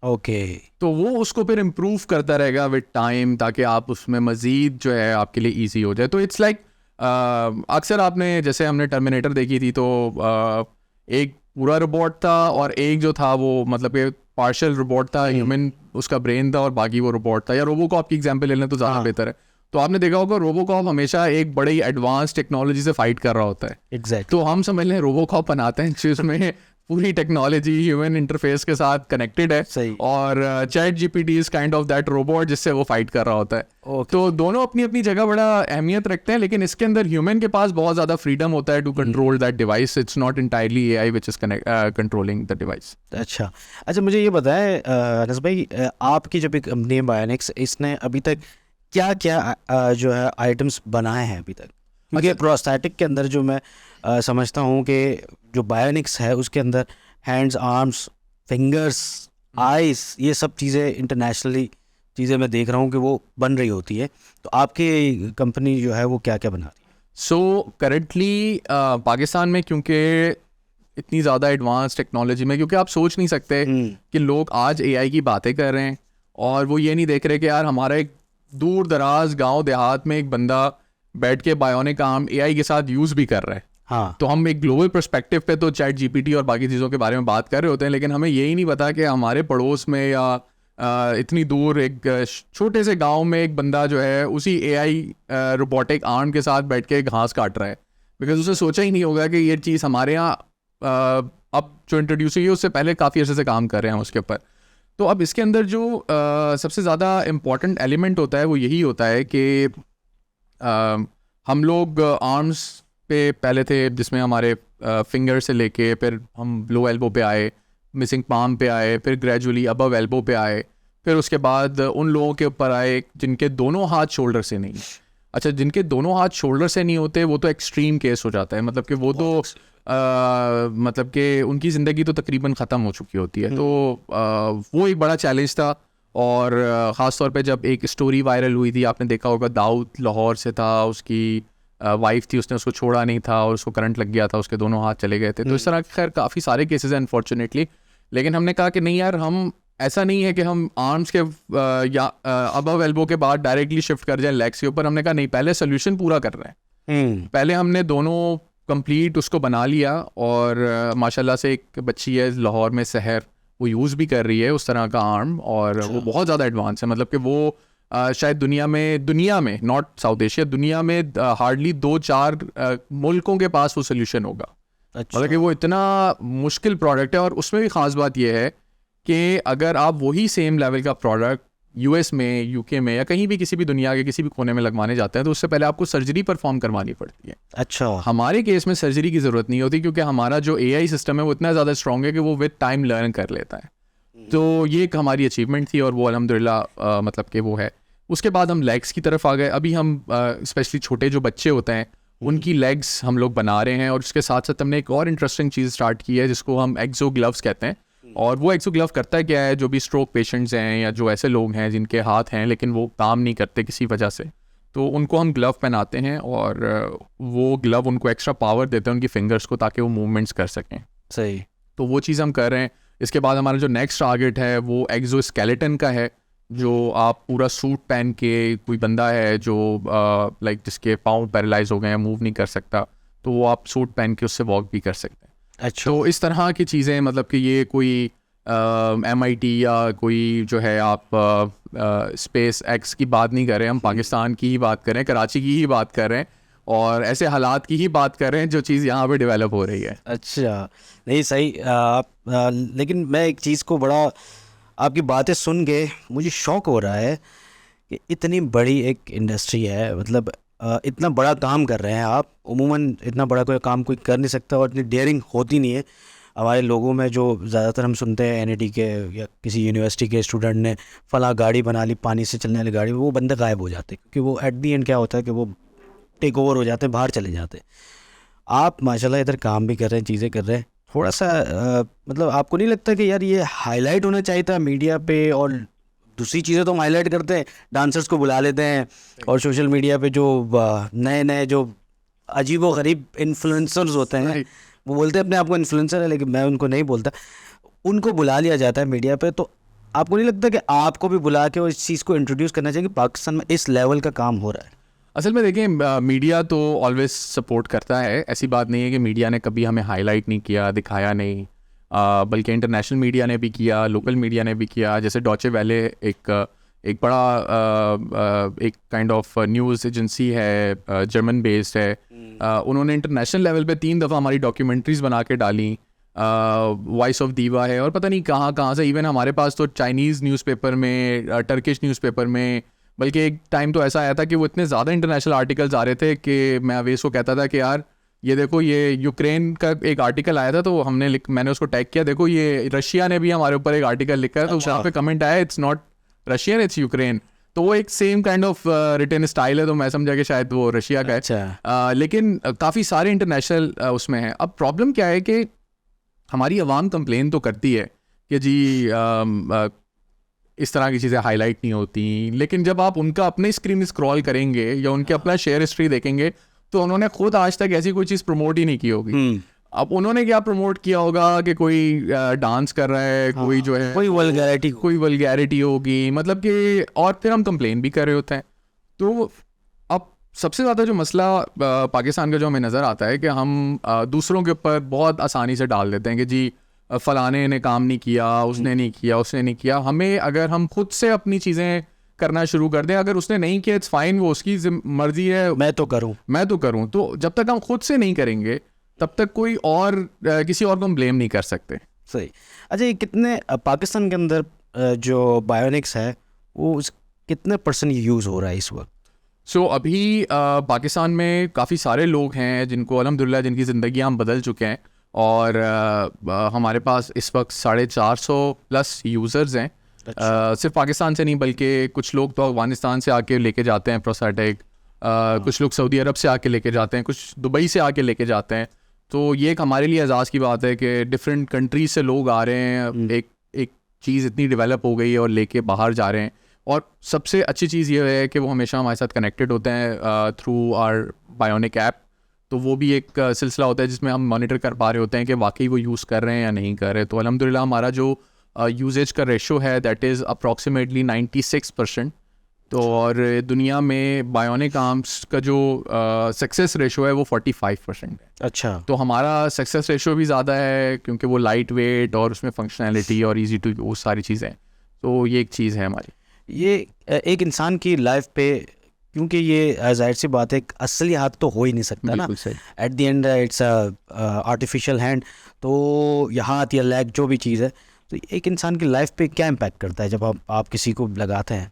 ओके तो वो उसको फिर इम्प्रूव करता रहेगा विद टाइम, ताकि आप उसमें मज़ीद जो है आपके लिए ईजी हो जाए। तो इट्स लाइक अक्सर आपने, जैसे हमने टर्मिनेटर देखी थी, तो एक पूरा रोबोट था और एक जो था वो मतलब कि पार्शियल रोबोट था, ह्यूमन उसका ब्रेन था और बाकी वो रोबोट था। या रोबोकॉप की एग्जांपल ले लें तो ज़्यादा बेहतर है। तो आपने देखा होगा रोबोकॉप हमेशा एक बड़ी एडवांस टेक्नोलॉजी से फाइट कर रहा होता है। एग्जैक्टली। तो हम समझ लें रोबोकॉप बनाते हैं जिसमें पूरी टेक्नोलॉजी ह्यूमन इंटरफेस के साथ कनेक्टेड है, सही। और chat GPT is kind of that robot जिससे वो फाइट कर रहा होता है। Okay. तो दोनों अपनी अपनी जगह बड़ा अहमियत रखते हैं, लेकिन इसके अंदर ह्यूमन के पास बहुत ज़्यादा फ्रीडम होता है to control that device. It's not entirely AI which is controlling the device. अच्छा मुझे ये बताएं अनस भाई, आपकी जब एक कंपनी है बायोनिक्स, इसने अभी तक क्या क्या जो है आइटम्स बनाए हैं अभी तक? क्योंकि प्रोस्थेटिक के अंदर जो मैं समझता हूँ कि जो बायोनिक्स है उसके अंदर हैंड्स, आर्म्स, फिंगर्स, आइज, ये सब चीज़ें इंटरनेशनली चीज़ें मैं देख रहा हूँ कि वो बन रही होती है। तो आपकी कंपनी जो है वो क्या क्या बना रही है? सो करेंटली पाकिस्तान में, क्योंकि इतनी ज़्यादा एडवांस टेक्नोलॉजी में, क्योंकि आप सोच नहीं सकते कि लोग आज एआई की बातें कर रहे हैं और वो ये नहीं देख रहे कि यार हमारा एक दूर दराज गांव देहात में एक बंदा बैठ के बायोनिक आर्म एआई के साथ यूज़ भी कर रहा है। हाँ, तो हम एक ग्लोबल पर्सपेक्टिव पे तो चैट जीपीटी और बाकी चीज़ों के बारे में बात कर रहे होते हैं, लेकिन हमें यही नहीं पता कि हमारे पड़ोस में या इतनी दूर एक छोटे से गांव में एक बंदा जो है उसी एआई रोबोटिक आर्म के साथ बैठ के घास काट रहा है, बिकॉज उसे सोचा ही नहीं होगा कि ये चीज़ हमारे यहाँ अब जो इंट्रोड्यूस हुई है उससे पहले काफ़ी अर्से से काम कर रहे हैं उसके ऊपर। तो अब इसके अंदर जो सबसे ज़्यादा इम्पॉर्टेंट एलिमेंट होता है वो यही होता है कि हम लोग आर्म्स पे पहले थे, जिसमें हमारे फिंगर से लेके फिर हम लो एल्बो पे आए, मिसिंग पाम पे आए, फिर ग्रेजुअली अबव एल्बो पे आए, फिर उसके बाद उन लोगों के ऊपर आए जिनके दोनों हाथ शोल्डर से नहीं। अच्छा, जिनके दोनों हाथ शोल्डर से नहीं होते वो तो एक्सट्रीम केस हो जाता है, मतलब कि वो तो मतलब कि उनकी ज़िंदगी तो तकरीबन ख़त्म हो चुकी होती है। तो वो एक बड़ा चैलेंज था। और ख़ास तौर पे जब एक स्टोरी वायरल हुई थी, आपने देखा होगा, दाऊद लाहौर से था, उसकी वाइफ थी, उसने उसको छोड़ा नहीं था और उसको करंट लग गया था, उसके दोनों हाथ चले गए थे। तो इस तरह खैर काफ़ी सारे केसेस हैं अनफॉर्चुनेटली। लेकिन हमने कहा कि नहीं यार, हम ऐसा नहीं है कि हम आर्म्स के या अबव एल्बो के बाद डायरेक्टली शिफ्ट कर जाएं लेग्स के ऊपर। हमने कहा नहीं, पहले सोल्यूशन पूरा कर रहे हैं। पहले हमने दोनों कंप्लीट उसको बना लिया, और माशाल्लाह से एक बच्ची है लाहौर में, सहर, वो यूज़ भी कर रही है उस तरह का आर्म, और वो बहुत ज़्यादा एडवांस है। मतलब कि वो शायद दुनिया में नॉट साउथ एशिया, दुनिया में हार्डली 2-4 मुल्कों के पास वो सोल्यूशन होगा। अच्छा। मतलब कि वो इतना मुश्किल प्रोडक्ट है। और उसमें भी ख़ास बात यह है कि अगर आप वही सेम लेवल का प्रोडक्ट यूएस में, यूके में या कहीं भी किसी भी दुनिया के किसी भी कोने में लगवाने जाते हैं तो उससे पहले आपको सर्जरी परफॉर्म करवानी पड़ती है। अच्छा। हमारे केस में सर्जरी की ज़रूरत नहीं होती, क्योंकि हमारा जो एआई सिस्टम है वो इतना ज़्यादा स्ट्रॉन्ग है कि वो विद टाइम लर्न कर लेता है। तो ये एक हमारी अचीवमेंट थी और वो अल्हम्दुलिल्लाह मतलब कि वो है। उसके बाद हम लेग्स की तरफ आ गए। अभी हम स्पेशली छोटे जो बच्चे होते हैं उनकी लेग्स हम लोग बना रहे हैं, और उसके साथ साथ हमने एक और इंटरेस्टिंग चीज़ स्टार्ट की है जिसको हम एक्सो ग्लव्स कहते हैं। और वो एक्सो ग्लव करता है क्या है, जो भी स्ट्रोक पेशेंट्स हैं या जो ऐसे लोग हैं जिनके हाथ हैं लेकिन वो काम नहीं करते किसी वजह से, तो उनको हम ग्लव पहनाते हैं और वो ग्लव उनको एक्स्ट्रा पावर देते हैं उनकी फिंगर्स को, ताकि वो मूवमेंट्स कर सकें। सही। तो वो चीज़ हम कर रहे हैं। इसके बाद हमारा जो नेक्स्ट टारगेट है वो एक्सो स्केलेटन का है, जो आप पूरा सूट पहन के, कोई बंदा है जो लाइक जिसके पाँव पैरालाइज हो गए हैं, मूव नहीं कर सकता, तो वो आप सूट पहन के उससे वॉक भी कर सकते हैं। अच्छा। तो इस तरह की चीज़ें, मतलब कि ये कोई MIT या कोई जो है आप स्पेस एक्स की बात नहीं कर रहे हैं, हम पाकिस्तान की ही बात कर रहे हैं, कराची की ही बात कर रहे हैं, और ऐसे हालात की ही बात कर रहे हैं जो चीज़ यहाँ पे डेवलप हो रही है। अच्छा, नहीं सही। लेकिन मैं एक चीज़ को बड़ा, आपकी बातें सुन के मुझे शौक हो रहा है कि इतनी बड़ी एक इंडस्ट्री है, मतलब इतना बड़ा काम कर रहे हैं आप। उमूमन इतना बड़ा कोई काम कोई कर नहीं सकता और इतनी डेयरिंग होती नहीं है हमारे लोगों में। जो ज़्यादातर हम सुनते हैं NIT के या किसी यूनिवर्सिटी के स्टूडेंट ने फला गाड़ी बना ली, पानी से चलने वाली गाड़ी, वो बंदे गायब हो जाते हैं, क्योंकि वो एट दी एंड क्या होता है कि वो टेक ओवर हो जाते हैं, बाहर चले जाते हैं। आप माशाल्लाह इधर काम भी कर रहे हैं, चीज़ें कर रहे हैं, थोड़ा सा मतलब आपको नहीं लगता कि यार ये हाईलाइट होना चाहिए था मीडिया पे? और दूसरी चीज़ें तो हम हाईलाइट करते हैं, डांसर्स को बुला लेते हैं, और सोशल मीडिया पे जो नए नए जो अजीबो गरीब इन्फ्लुएंसर्स होते हैं, वो बोलते हैं अपने आप को इन्फ्लुएंसर है, लेकिन मैं उनको नहीं बोलता, उनको बुला लिया जाता है मीडिया पे। तो आपको नहीं लगता कि आपको भी बुला के और इस चीज़ को इंट्रोड्यूस करना चाहिए कि पाकिस्तान में इस लेवल का काम हो रहा है? असल में देखिए, मीडिया तो ऑलवेज सपोर्ट करता है, ऐसी बात नहीं है कि मीडिया ने कभी हमें हाईलाइट नहीं किया, दिखाया नहीं, बल्कि इंटरनेशनल मीडिया ने भी किया, लोकल मीडिया ने भी किया। जैसे डॉचे वेले एक बड़ा एक काइंड ऑफ न्यूज़ एजेंसी है, जर्मन बेस्ड है, उन्होंने इंटरनेशनल लेवल पे 3 दफ़ा हमारी डॉक्यूमेंट्रीज़ बना के डाली। वॉइस ऑफ दीवा है, और पता नहीं कहाँ से, इवन हमारे पास तो चाइनीज़ न्यूज़पेपर में, टर्किश न्यूज़पेपर में, बल्कि एक टाइम तो ऐसा आया था कि वो इतने ज़्यादा इंटरनेशनल आर्टिकल्स आ रहे थे कि मैं अवेश को कहता था कि यार ये देखो, ये यूक्रेन का एक आर्टिकल आया था, तो मैंने उसको टैग किया, देखो ये रशिया ने भी हमारे ऊपर एक आर्टिकल लिखा है, तो वहाँ पे कमेंट आया, it's not Russian, it's Ukraine. तो वो एक same kind of written style है, तो मैं समझा कि शायद वो रशिया का है। लेकिन काफ़ी सारे इंटरनेशनल उसमें हैं। अब प्रॉब्लम क्या है कि हमारी आवाम कंप्लेन तो करती है कि जी इस तरह की चीज़ें हाईलाइट नहीं होती, लेकिन जब आप उनका अपने स्क्रीन स्क्रॉल करेंगे या उनके अपना शेयर हिस्ट्री देखेंगे, तो उन्होंने खुद आज तक ऐसी कोई चीज़ प्रमोट ही नहीं की होगी। अब उन्होंने क्या प्रमोट किया होगा कि कोई डांस कर रहा है, कोई जो है कोई वल्गैरिटी होगी, मतलब कि, और फिर हम कंप्लेन भी कर रहे होते हैं। तो अब सबसे ज़्यादा जो मसला पाकिस्तान का जो हमें नज़र आता है कि हम दूसरों के ऊपर बहुत आसानी से डाल देते हैं कि जी फलाने ने काम नहीं किया, उसने नहीं किया। हमें, अगर हम खुद से अपनी चीज़ें करना शुरू कर दें, अगर उसने नहीं किया इट्स फाइन, वो उसकी मर्जी है, मैं तो करूं। तो जब तक हम खुद से नहीं करेंगे तब तक कोई और किसी और को हम ब्लेम नहीं कर सकते। सही। अच्छा, ये कितने पाकिस्तान के अंदर जो बायोनिक्स है वो कितने % यूज़ हो रहा है इस वक्त? सो अभी पाकिस्तान में काफ़ी सारे लोग हैं जिनको अल्हम्दुलिल्लाह जिनकी ज़िंदगी हम बदल चुके हैं, और हमारे पास इस वक्त 450+ यूज़र्स हैं। सिर्फ पाकिस्तान से नहीं, बल्कि कुछ लोग तो अफगानिस्तान से आके लेके जाते हैं प्रोस्थेटिक, कुछ लोग सऊदी अरब से आके लेके जाते हैं, कुछ दुबई से आके लेके जाते हैं। तो ये एक हमारे लिए एजाज़ की बात है कि डिफरेंट कंट्रीज से लोग आ रहे हैं, एक चीज़ इतनी डेवलप हो गई है और लेके बाहर जा रहे हैं। और सबसे अच्छी चीज़ ये है कि वो हमेशा हमारे साथ कनेक्टेड होते हैं थ्रू आवर बायोनिक ऐप। तो वो भी एक सिलसिला होता है जिसमें हम मॉनिटर कर पा रहे होते हैं कि वाकई वो यूज़ कर रहे हैं या नहीं कर रहे। तो अल्हम्दुलिल्लाह हमारा जो यूजेज का रेशो है दैट इज़ अप्रॉक्सीमेटली 96%। तो और दुनिया में बायोनिक आर्म्स का जो सक्सेस रेशो है वो 45% है। अच्छा। तो हमारा सक्सेस रेशो भी ज़्यादा है क्योंकि वो लाइट वेट और उसमें फंक्शनैलिटी और इजी टू, वो सारी चीज़ें। तो ये एक चीज़ है हमारी। ये एक इंसान की लाइफ पे, क्योंकि ये जाहिर सी बात है, असली हाथ तो हो ही नहीं सकता ना, at the end it's artificial hand. तो ये हाथ या लेग जो भी चीज़ है, तो एक इंसान की लाइफ पे क्या इम्पैक्ट करता है जब आप किसी को लगाते हैं?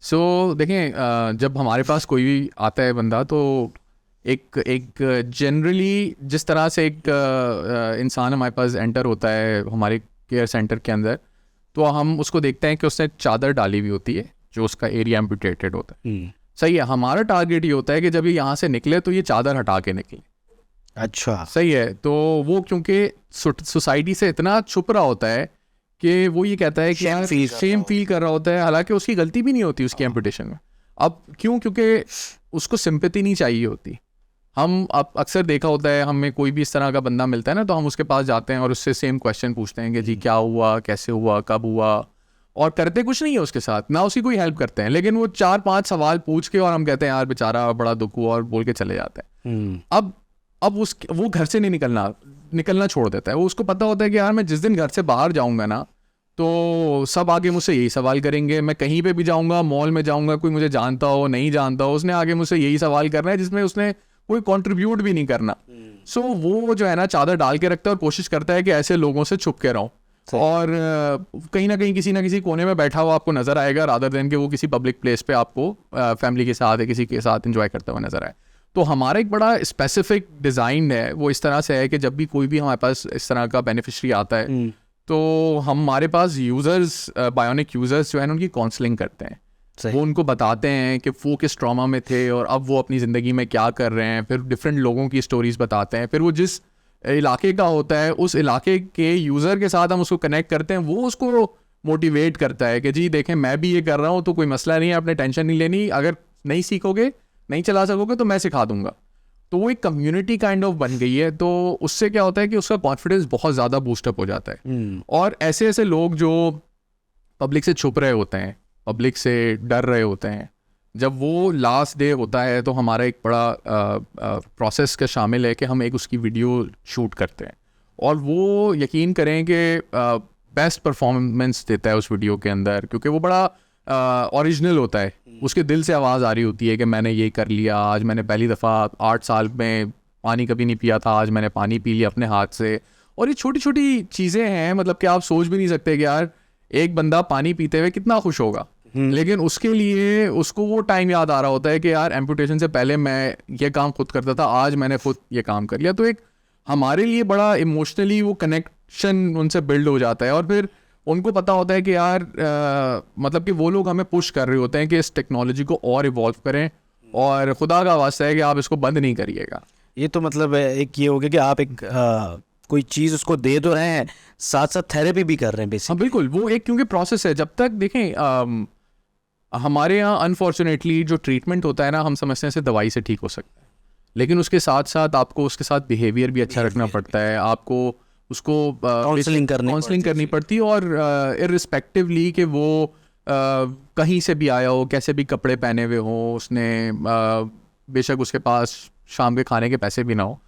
सो देखें, जब हमारे पास कोई भी आता है बंदा, तो एक जनरली जिस तरह से एक इंसान हमारे पास एंटर होता है हमारे केयर सेंटर के अंदर, तो हम उसको देखते हैं कि उसने चादर डाली हुई होती है जो उसका एरिया एम्पुटेटेड होता है। सही है। हमारा टारगेट ये होता है कि जब ये यहाँ से निकले तो ये चादर हटा के निकले। अच्छा। सही है। तो वो क्योंकि सोसाइटी से इतना छुप रहा होता है कि वो ये कहता है कि सेम फील कर रहा होता है, हालांकि उसकी गलती भी नहीं होती उसकी एम्पुटेशन में। अब क्यों? क्योंकि उसको सिंपैथी नहीं चाहिए होती। हम अब अक्सर देखा होता है, हमें कोई भी इस तरह का बंदा मिलता है ना, तो हम उसके पास जाते हैं और उससे सेम क्वेश्चन पूछते हैं कि जी क्या हुआ, कैसे हुआ, कब हुआ, और करते कुछ नहीं है उसके साथ, ना उसकी कोई हेल्प करते हैं, लेकिन वो 4-5 सवाल पूछ के और हम कहते हैं यार बेचारा बड़ा दुख हुआ और बोल के चले जाते हैं। अब वो घर से नहीं निकलना छोड़ देता है। वो उसको पता होता है कि यार मैं जिस दिन घर से बाहर जाऊंगा ना, तो सब आगे मुझसे यही सवाल करेंगे। मैं कहीं पे भी जाऊंगा, मॉल में जाऊंगा, कोई मुझे जानता हो नहीं जानता हो, उसने आगे मुझसे यही सवाल करना है जिसमें उसने कोई कंट्रीब्यूट भी नहीं करना। सो वो जो है ना चादर डाल के रखता है और कोशिश करता है कि ऐसे लोगों से छुप के रहूं, और कहीं ना कहीं किसी ना किसी कोने में बैठा हुआ आपको नजर आएगा, रादर देन कि वो किसी पब्लिक प्लेस पे आपको फैमिली के साथ या किसी के साथ एंजॉय करता हुआ नजर आए। तो हमारा एक बड़ा स्पेसिफिक डिज़ाइन है, वो इस तरह से है कि जब भी कोई भी हमारे पास इस तरह का बेनिफिशरी आता है, तो हमारे पास यूज़र्स, बायोनिक यूज़र्स जो है उनकी काउंसलिंग करते हैं। वो उनको बताते हैं कि वो किस ट्रॉमा में थे और अब वो अपनी ज़िंदगी में क्या कर रहे हैं, फिर डिफरेंट लोगों की स्टोरीज बताते हैं, फिर वो जिस इलाके का होता है उस इलाके के यूज़र के साथ हम उसको कनेक्ट करते हैं, वो उसको मोटिवेट करता है कि जी देखें मैं भी ये कर रहा हूँ तो कोई मसला नहीं है, आपने टेंशन नहीं लेनी, अगर नहीं सीखोगे नहीं चला सकोगे तो मैं सिखा दूंगा। तो वो एक कम्युनिटी काइंड ऑफ बन गई है, तो उससे क्या होता है कि उसका कॉन्फिडेंस बहुत ज़्यादा बूस्टअप हो जाता है। और ऐसे ऐसे लोग जो पब्लिक से छुप रहे होते हैं, पब्लिक से डर रहे होते हैं, जब वो लास्ट डे होता है तो हमारा एक बड़ा प्रोसेस का शामिल है कि हम एक उसकी वीडियो शूट करते हैं और वो यकीन करें कि बेस्ट परफॉर्मेंस देता है उस वीडियो के अंदर, क्योंकि वो बड़ा ओरिजिनल होता है, उसके दिल से आवाज़ आ रही होती है कि मैंने ये कर लिया, आज मैंने पहली दफ़ा 8 साल में पानी कभी नहीं पिया था, आज मैंने पानी पी लिया अपने हाथ से। और ये छोटी छोटी चीज़ें हैं, मतलब कि आप सोच भी नहीं सकते कि यार एक बंदा पानी पीते हुए कितना खुश होगा, लेकिन उसके लिए उसको वो टाइम याद आ रहा होता है कि यार एम्पुटेशन से पहले मैं ये काम खुद करता था, आज मैंने खुद ये काम कर लिया। तो एक हमारे लिए बड़ा इमोशनली वो कनेक्शन उनसे बिल्ड हो जाता है और फिर उनको पता होता है कि यार मतलब कि वो लोग हमें पुश कर रहे होते हैं कि इस टेक्नोलॉजी को और इवॉल्व करें और खुदा का वास्ता है कि आप इसको बंद नहीं करिएगा। ये तो मतलब एक ये हो गया कि आप एक कोई चीज़ उसको दे तो रहे हैं, साथ साथ थेरेपी भी कर रहे हैं बेसिकली। हाँ बिल्कुल, वो एक क्योंकि प्रोसेस है। जब तक देखें हमारे यहाँ अनफॉर्चुनेटली जो ट्रीटमेंट होता है ना, हम समझते हैं से दवाई से ठीक हो सकता है, लेकिन उसके साथ साथ आपको उसके साथ बिहेवियर भी अच्छा रखना पड़ता है, आपको उसको काउंसलिंग करनी पड़ती है और इर्रिस्पेक्टिवली कि वो कहीं से भी आया हो, कैसे भी कपड़े पहने हुए हो, उसने बेशक उसके पास शाम के खाने के पैसे भी ना हो,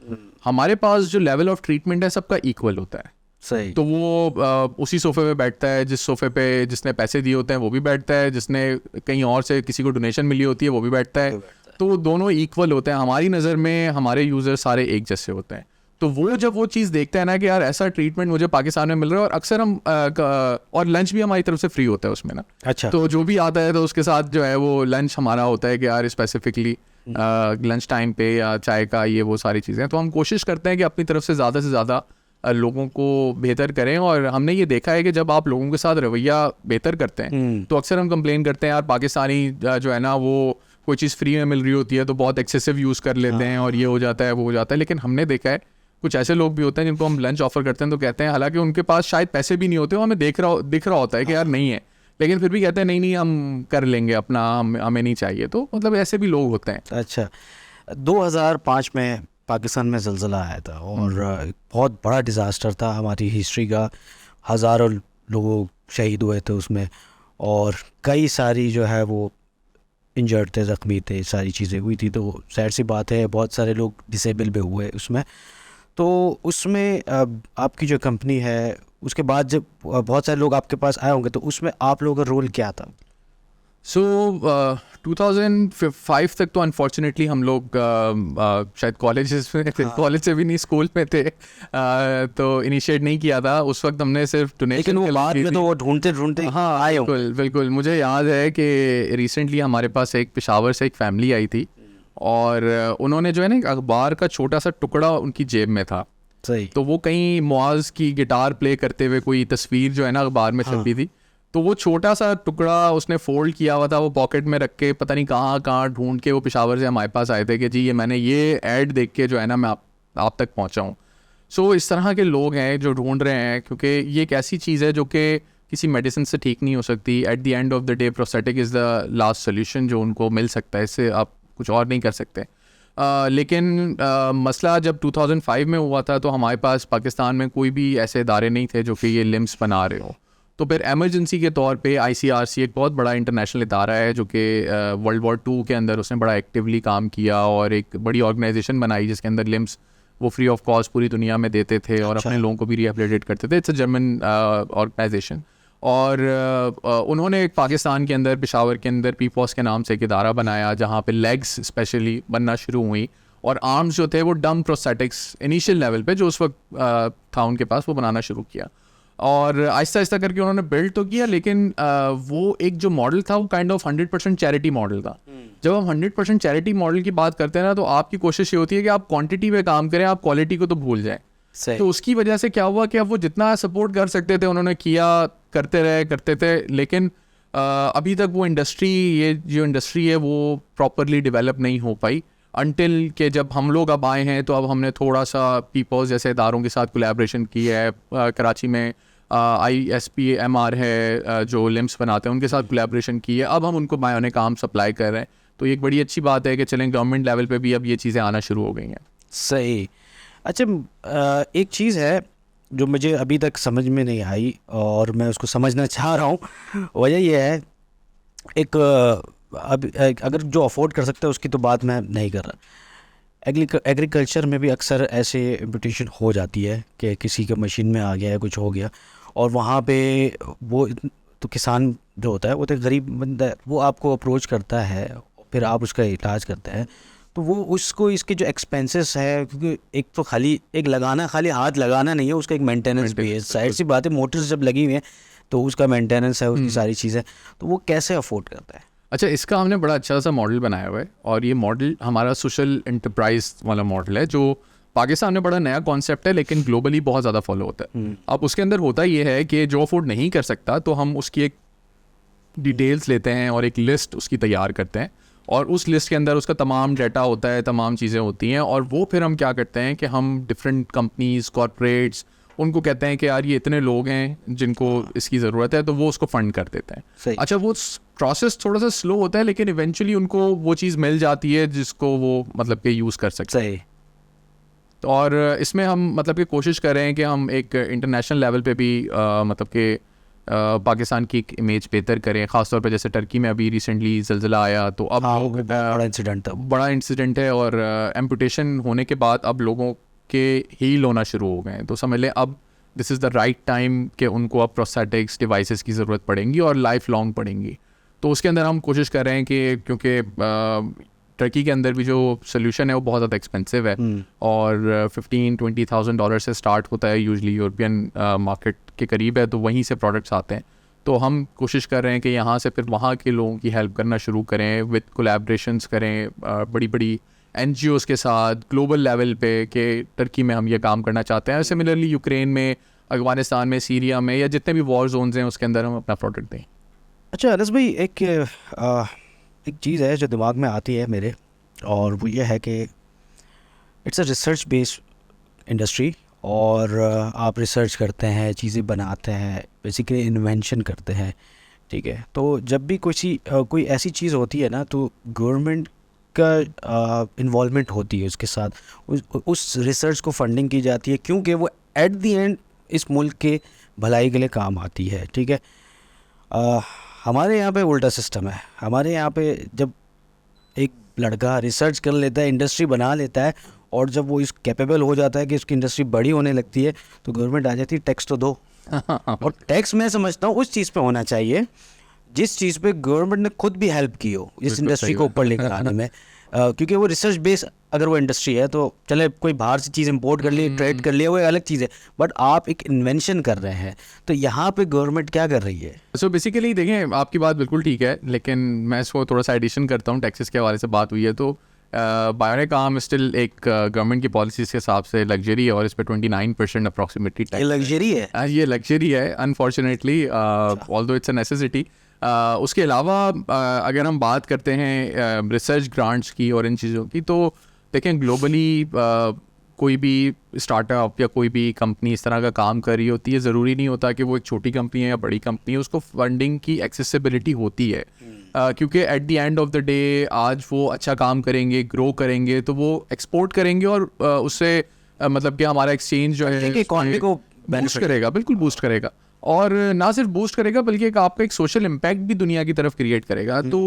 हमारे पास जो लेवल ऑफ ट्रीटमेंट है सबका इक्वल होता है। सही। तो वो उसी सोफे पे बैठता है, जिस सोफे पे जिसने पैसे दिए होते हैं वो भी बैठता है, जिसने कहीं और से किसी को डोनेशन मिली होती है वो भी बैठता है, तो दोनों इक्वल होते हैं हमारी नज़र में, हमारे यूज़र सारे एक जैसे होते हैं। तो वो जब वो चीज़ देखते हैं ना कि यार ऐसा ट्रीटमेंट मुझे पाकिस्तान में मिल रहा है, और अक्सर हम और लंच भी हमारी तरफ से फ्री होता है उसमें ना। अच्छा। तो जो भी आता है तो उसके साथ जो है वो लंच हमारा होता है कि यार स्पेसिफिकली लंच टाइम पे या चाय का ये वो सारी चीज़ें। तो हम कोशिश करते हैं कि अपनी तरफ से ज़्यादा लोगों को बेहतर करें, और हमने ये देखा है कि जब आप लोगों के साथ रवैया बेहतर करते हैं तो अक्सर हम कंप्लेन करते हैं यार पाकिस्तानी जो है ना वो कोई चीज़ फ्री में मिल रही होती है तो बहुत एक्सेसिव यूज़ कर लेते हैं और ये हो जाता है वो हो जाता है। लेकिन हमने देखा है कुछ ऐसे लोग भी होते हैं जिनको हम लंच ऑफर करते हैं तो कहते हैं, हालांकि उनके पास शायद पैसे भी नहीं होते, वो हमें दिख रहा होता है कि यार नहीं है, लेकिन फिर भी कहते हैं नहीं हम कर लेंगे अपना, हमें नहीं चाहिए। तो मतलब ऐसे भी लोग होते हैं। अच्छा, 2005 में पाकिस्तान में ज़लज़ला आया था और बहुत बड़ा डिज़ास्टर था हमारी हिस्ट्री का, हज़ारों लोग शहीद हुए थे उसमें और कई सारी जो है वो इंजर्ड थे, ज़ख्मी थे, सारी चीज़ें हुई थी। तो ज़ाहिर सी बात है बहुत सारे लोग डिसेबल भी हुए उसमें। तो उसमें आपकी जो कंपनी है उसके बाद जब बहुत सारे लोग आपके पास आए होंगे तो उसमें आप लोगों का रोल क्या था? सो 2005 तक तो अनफॉर्चुनेटली हम लोग शायद कॉलेजेस में थे, कॉलेज से भी नहीं स्कूल में थे, तो इनिशिएट नहीं किया था उस वक्त, हमने सिर्फ डोनेशन। लेकिन वो बाद में तो वो ढूंढते हाँ आए हो। बिल्कुल मुझे याद है कि रिसेंटली हमारे पास एक पेशावर से एक फैमिली आई थी और उन्होंने जो है ना एक अखबार का छोटा सा टुकड़ा उनकी जेब में था। सही। तो वो कहीं मुआज़ की गिटार प्ले करते हुए कोई तस्वीर जो है ना अखबार में छपी थी, तो वो छोटा सा टुकड़ा उसने फोल्ड किया हुआ था, वो पॉकेट में रख के पता नहीं कहाँ ढूंढ के वो पेशावर से हमारे पास आए थे कि जी ये मैंने ये ऐड देख के जो है ना मैं आप तक पहुँचा हूँ। सो इस तरह के लोग हैं जो ढूंढ रहे हैं, क्योंकि ये एक ऐसी चीज़ है जो कि किसी मेडिसिन से ठीक नहीं हो सकती। At the end of the day prosthetic is the last solution जो उनको मिल सकता है, इससे आप कुछ और नहीं कर सकते। लेकिन मसला जब 2005 में हुआ था तो हमारे पास पाकिस्तान में कोई भी ऐसे इदारे नहीं थे जो कि ये लिम्स बना रहे हो। तो फिर एमरजेंसी के तौर पे ICRC एक बहुत बड़ा इंटरनेशनल इदारा है जो कि वर्ल्ड वॉर 2 के अंदर उसने बड़ा एक्टिवली काम किया और एक बड़ी ऑर्गेनाइजेशन बनाई जिसके अंदर लिम्स वो फ्री ऑफ कॉस्ट पूरी दुनिया में देते थे और अपने लोगों को भी रिहेबिलिटेट करते थे। It's a German organisation. और उन्होंने एक पाकिस्तान के अंदर पेशावर के अंदर पीपॉस के नाम से एक इदारा बनाया जहाँ पे लेग्स स्पेशली बनना शुरू हुई और आर्म्स जो थे वो डम प्रोस्थेटिक्स इनिशियल लेवल पे जो उस वक्त था उनके पास वो बनाना शुरू किया। और आहिस्ता आहिस्ता करके उन्होंने बिल्ड तो किया, लेकिन वो एक जो मॉडल था वो काइंड ऑफ 100% चैरिटी मॉडल था। जब हम 100% चैरिटी मॉडल की बात करते हैं ना तो आपकी कोशिश ये होती है कि आप क्वांटिटी पे काम करें, आप क्वालिटी को तो भूल जाएं। तो उसकी वजह से क्या हुआ कि अब वो जितना सपोर्ट कर सकते थे उन्होंने किया, करते थे, लेकिन अभी तक वो इंडस्ट्री, ये जो इंडस्ट्री है वो प्रॉपरली डेवलप नहीं हो पाई अनटिल के जब हम लोग अब आए हैं। तो अब हमने थोड़ा सा पीपल्स जैसे इदारों के साथ कोलैबोरेशन की है। कराची में ISPMR है जो लिम्स बनाते हैं, उनके साथ कोलैबोरेशन की है। अब हम उनको बायोनिक आर्म सप्लाई कर रहे हैं। तो ये एक बड़ी अच्छी बात है कि चलें गवर्नमेंट लेवल पे भी अब ये चीज़ें आना शुरू हो गई हैं। सही। अच्छा, एक चीज़ है जो मुझे अभी तक समझ में नहीं आई और मैं उसको समझना चाह रहा हूँ। वजह यह है, अगर जो अफोर्ड कर सकता है उसकी तो बात मैं नहीं कर रहा। एग्रीकल्चर में भी अक्सर ऐसे इम्पिटेशन हो जाती है कि किसी के मशीन में आ गया है, कुछ हो गया, और वहाँ पे वो तो किसान जो होता है वो तो गरीब बंदा है, वो आपको अप्रोच करता है, फिर आप उसका इलाज करते हैं, तो वो उसको इसके जो एक्सपेंसेस है, क्योंकि एक तो खाली खाली हाथ लगाना नहीं है, उसका एक मेंटेनेंस भी है। जाहिर सी बात है, मोटर्स जब लगी हुई हैं तो उसका मेंटेनेंस है, उसकी सारी चीज़ें, तो वो कैसे अफोर्ड करता है? अच्छा, इसका हमने बड़ा अच्छा सा मॉडल बनाया हुआ है और ये मॉडल हमारा सोशल एंटरप्राइज वाला मॉडल है जो पाकिस्तान में बड़ा नया कॉन्सेप्ट है लेकिन ग्लोबली बहुत ज़्यादा फॉलो होता है। अब उसके अंदर होता ये है कि जो अफोर्ड नहीं कर सकता तो हम उसकी एक डिटेल्स लेते हैं और एक लिस्ट उसकी तैयार करते हैं और उस लिस्ट के अंदर उसका तमाम डाटा होता है, तमाम चीज़ें होती हैं, और वो फिर हम क्या करते हैं कि हम डिफरेंट कंपनीज, कॉरपोरेट्स, उनको कहते हैं कि यार ये इतने लोग हैं जिनको इसकी ज़रूरत है, तो वो उसको फंड कर देते हैं। अच्छा, वो प्रोसेस थोड़ा सा स्लो होता है लेकिन इवेंचुअली उनको वो चीज़ मिल जाती है जिसको वो मतलब कि यूज़ कर सकते हैं। और इसमें हम मतलब कि कोशिश कर रहे हैं कि हम एक इंटरनेशनल लेवल पे भी मतलब कि पाकिस्तान की एक इमेज बेहतर करें। ख़ासतौर पे जैसे टर्की में अभी रिसेंटली ज़लज़ला आया तो अब बड़ा इंसिडेंट है और एम्पुटेशन होने के बाद अब लोगों के हील होना शुरू हो गए हैं। तो समझ लें अब this is the right time कि उनको अब प्रोस्थेटिक्स डिवाइसेस की ज़रूरत पड़ेंगी और लाइफ लॉन्ग पड़ेंगी। तो उसके अंदर हम कोशिश कर रहे हैं कि क्योंकि टर्की के अंदर भी जो सोल्यूशन है वो बहुत ज़्यादा एक्सपेंसिव है और $15,000-20,000 से स्टार्ट होता है, यूजली यूरोपियन मार्केट के करीब है, तो वहीं से प्रोडक्ट्स आते हैं। तो हम कोशिश कर रहे हैं कि यहाँ से फिर वहाँ के लोगों की हेल्प करना शुरू करें, विद कोलैबोरेशंस करें बड़ी बड़ी NGOs के साथ ग्लोबल लेवल पे कि टर्की में हम ये काम करना चाहते हैं। सिमिलरली यूक्रेन में, अफगानिस्तान में, सीरिया में, या जितने भी वॉर जोन्स हैं उसके अंदर हम अपना प्रोडक्ट दें। अच्छा अनस भाई, एक चीज़ है जो दिमाग में आती है मेरे, और वो ये है कि it's a research based industry, और आप रिसर्च करते हैं, चीज़ें बनाते हैं, बेसिकली इन्वेंशन करते हैं, ठीक है। तो जब भी कोई ऐसी चीज़ होती है ना, तो गवर्नमेंट का इन्वॉल्वमेंट होती है उसके साथ, उस रिसर्च को फंडिंग की जाती है, क्योंकि वो एट द एंड इस मुल्क के भलाई के लिए काम आती है, ठीक है। हमारे यहाँ पे उल्टा सिस्टम है। हमारे यहाँ पे जब एक लड़का रिसर्च कर लेता है, इंडस्ट्री बना लेता है, और जब वो इस कैपेबल हो जाता है कि उसकी इंडस्ट्री बड़ी होने लगती है, तो गवर्नमेंट आ जाती है, टैक्स तो दो। और टैक्स मैं समझता हूँ उस चीज़ पे होना चाहिए जिस चीज़ पे गवर्नमेंट ने खुद भी हेल्प की हो इस इंडस्ट्री को ऊपर लेकर आने में, क्योंकि वो रिसर्च बेस अगर वो इंडस्ट्री है तो चले कोई बाहर से चीज़ इंपोर्ट कर लिए, ट्रेड कर लिया, वो अलग चीज़ है, बट आप एक इन्वेंशन कर रहे हैं, तो यहाँ पे गवर्नमेंट क्या कर रही है? सो बेसिकली देखें, आपकी बात बिल्कुल ठीक है, लेकिन मैं इसको थोड़ा सा एडिशन करता हूँ। टैक्सेस के हवाले से बात हुई है तो बायोनिक आर्म स्टिल एक गवर्नमेंट की पॉलिसीज़ के हिसाब से लग्जरी है और इस पर 29% अप्रॉक्सीमेटली टैक्स। ये लग्जरी है? ये लग्जरी है unfortunately, although it's a necessity. उसके अलावा अगर हम बात करते हैं रिसर्च ग्रांट्स की और इन चीज़ों की, तो देखें ग्लोबली कोई भी स्टार्टअप या कोई भी कंपनी इस तरह का काम कर रही होती है, ज़रूरी नहीं होता कि वो एक छोटी कंपनी है या बड़ी कंपनी है, उसको फंडिंग की एक्सेसिबिलिटी होती है। क्योंकि at the end of the day आज वो अच्छा काम करेंगे, ग्रो करेंगे, तो वो एक्सपोर्ट करेंगे और उससे मतलब कि हमारा एक्सचेंज जो है इकोनॉमी को बूस्ट करेगा, बिल्कुल बूस्ट करेगा। और ना सिर्फ बूस्ट करेगा बल्कि एक आपका एक सोशल इम्पैक्ट भी दुनिया की तरफ क्रिएट करेगा। तो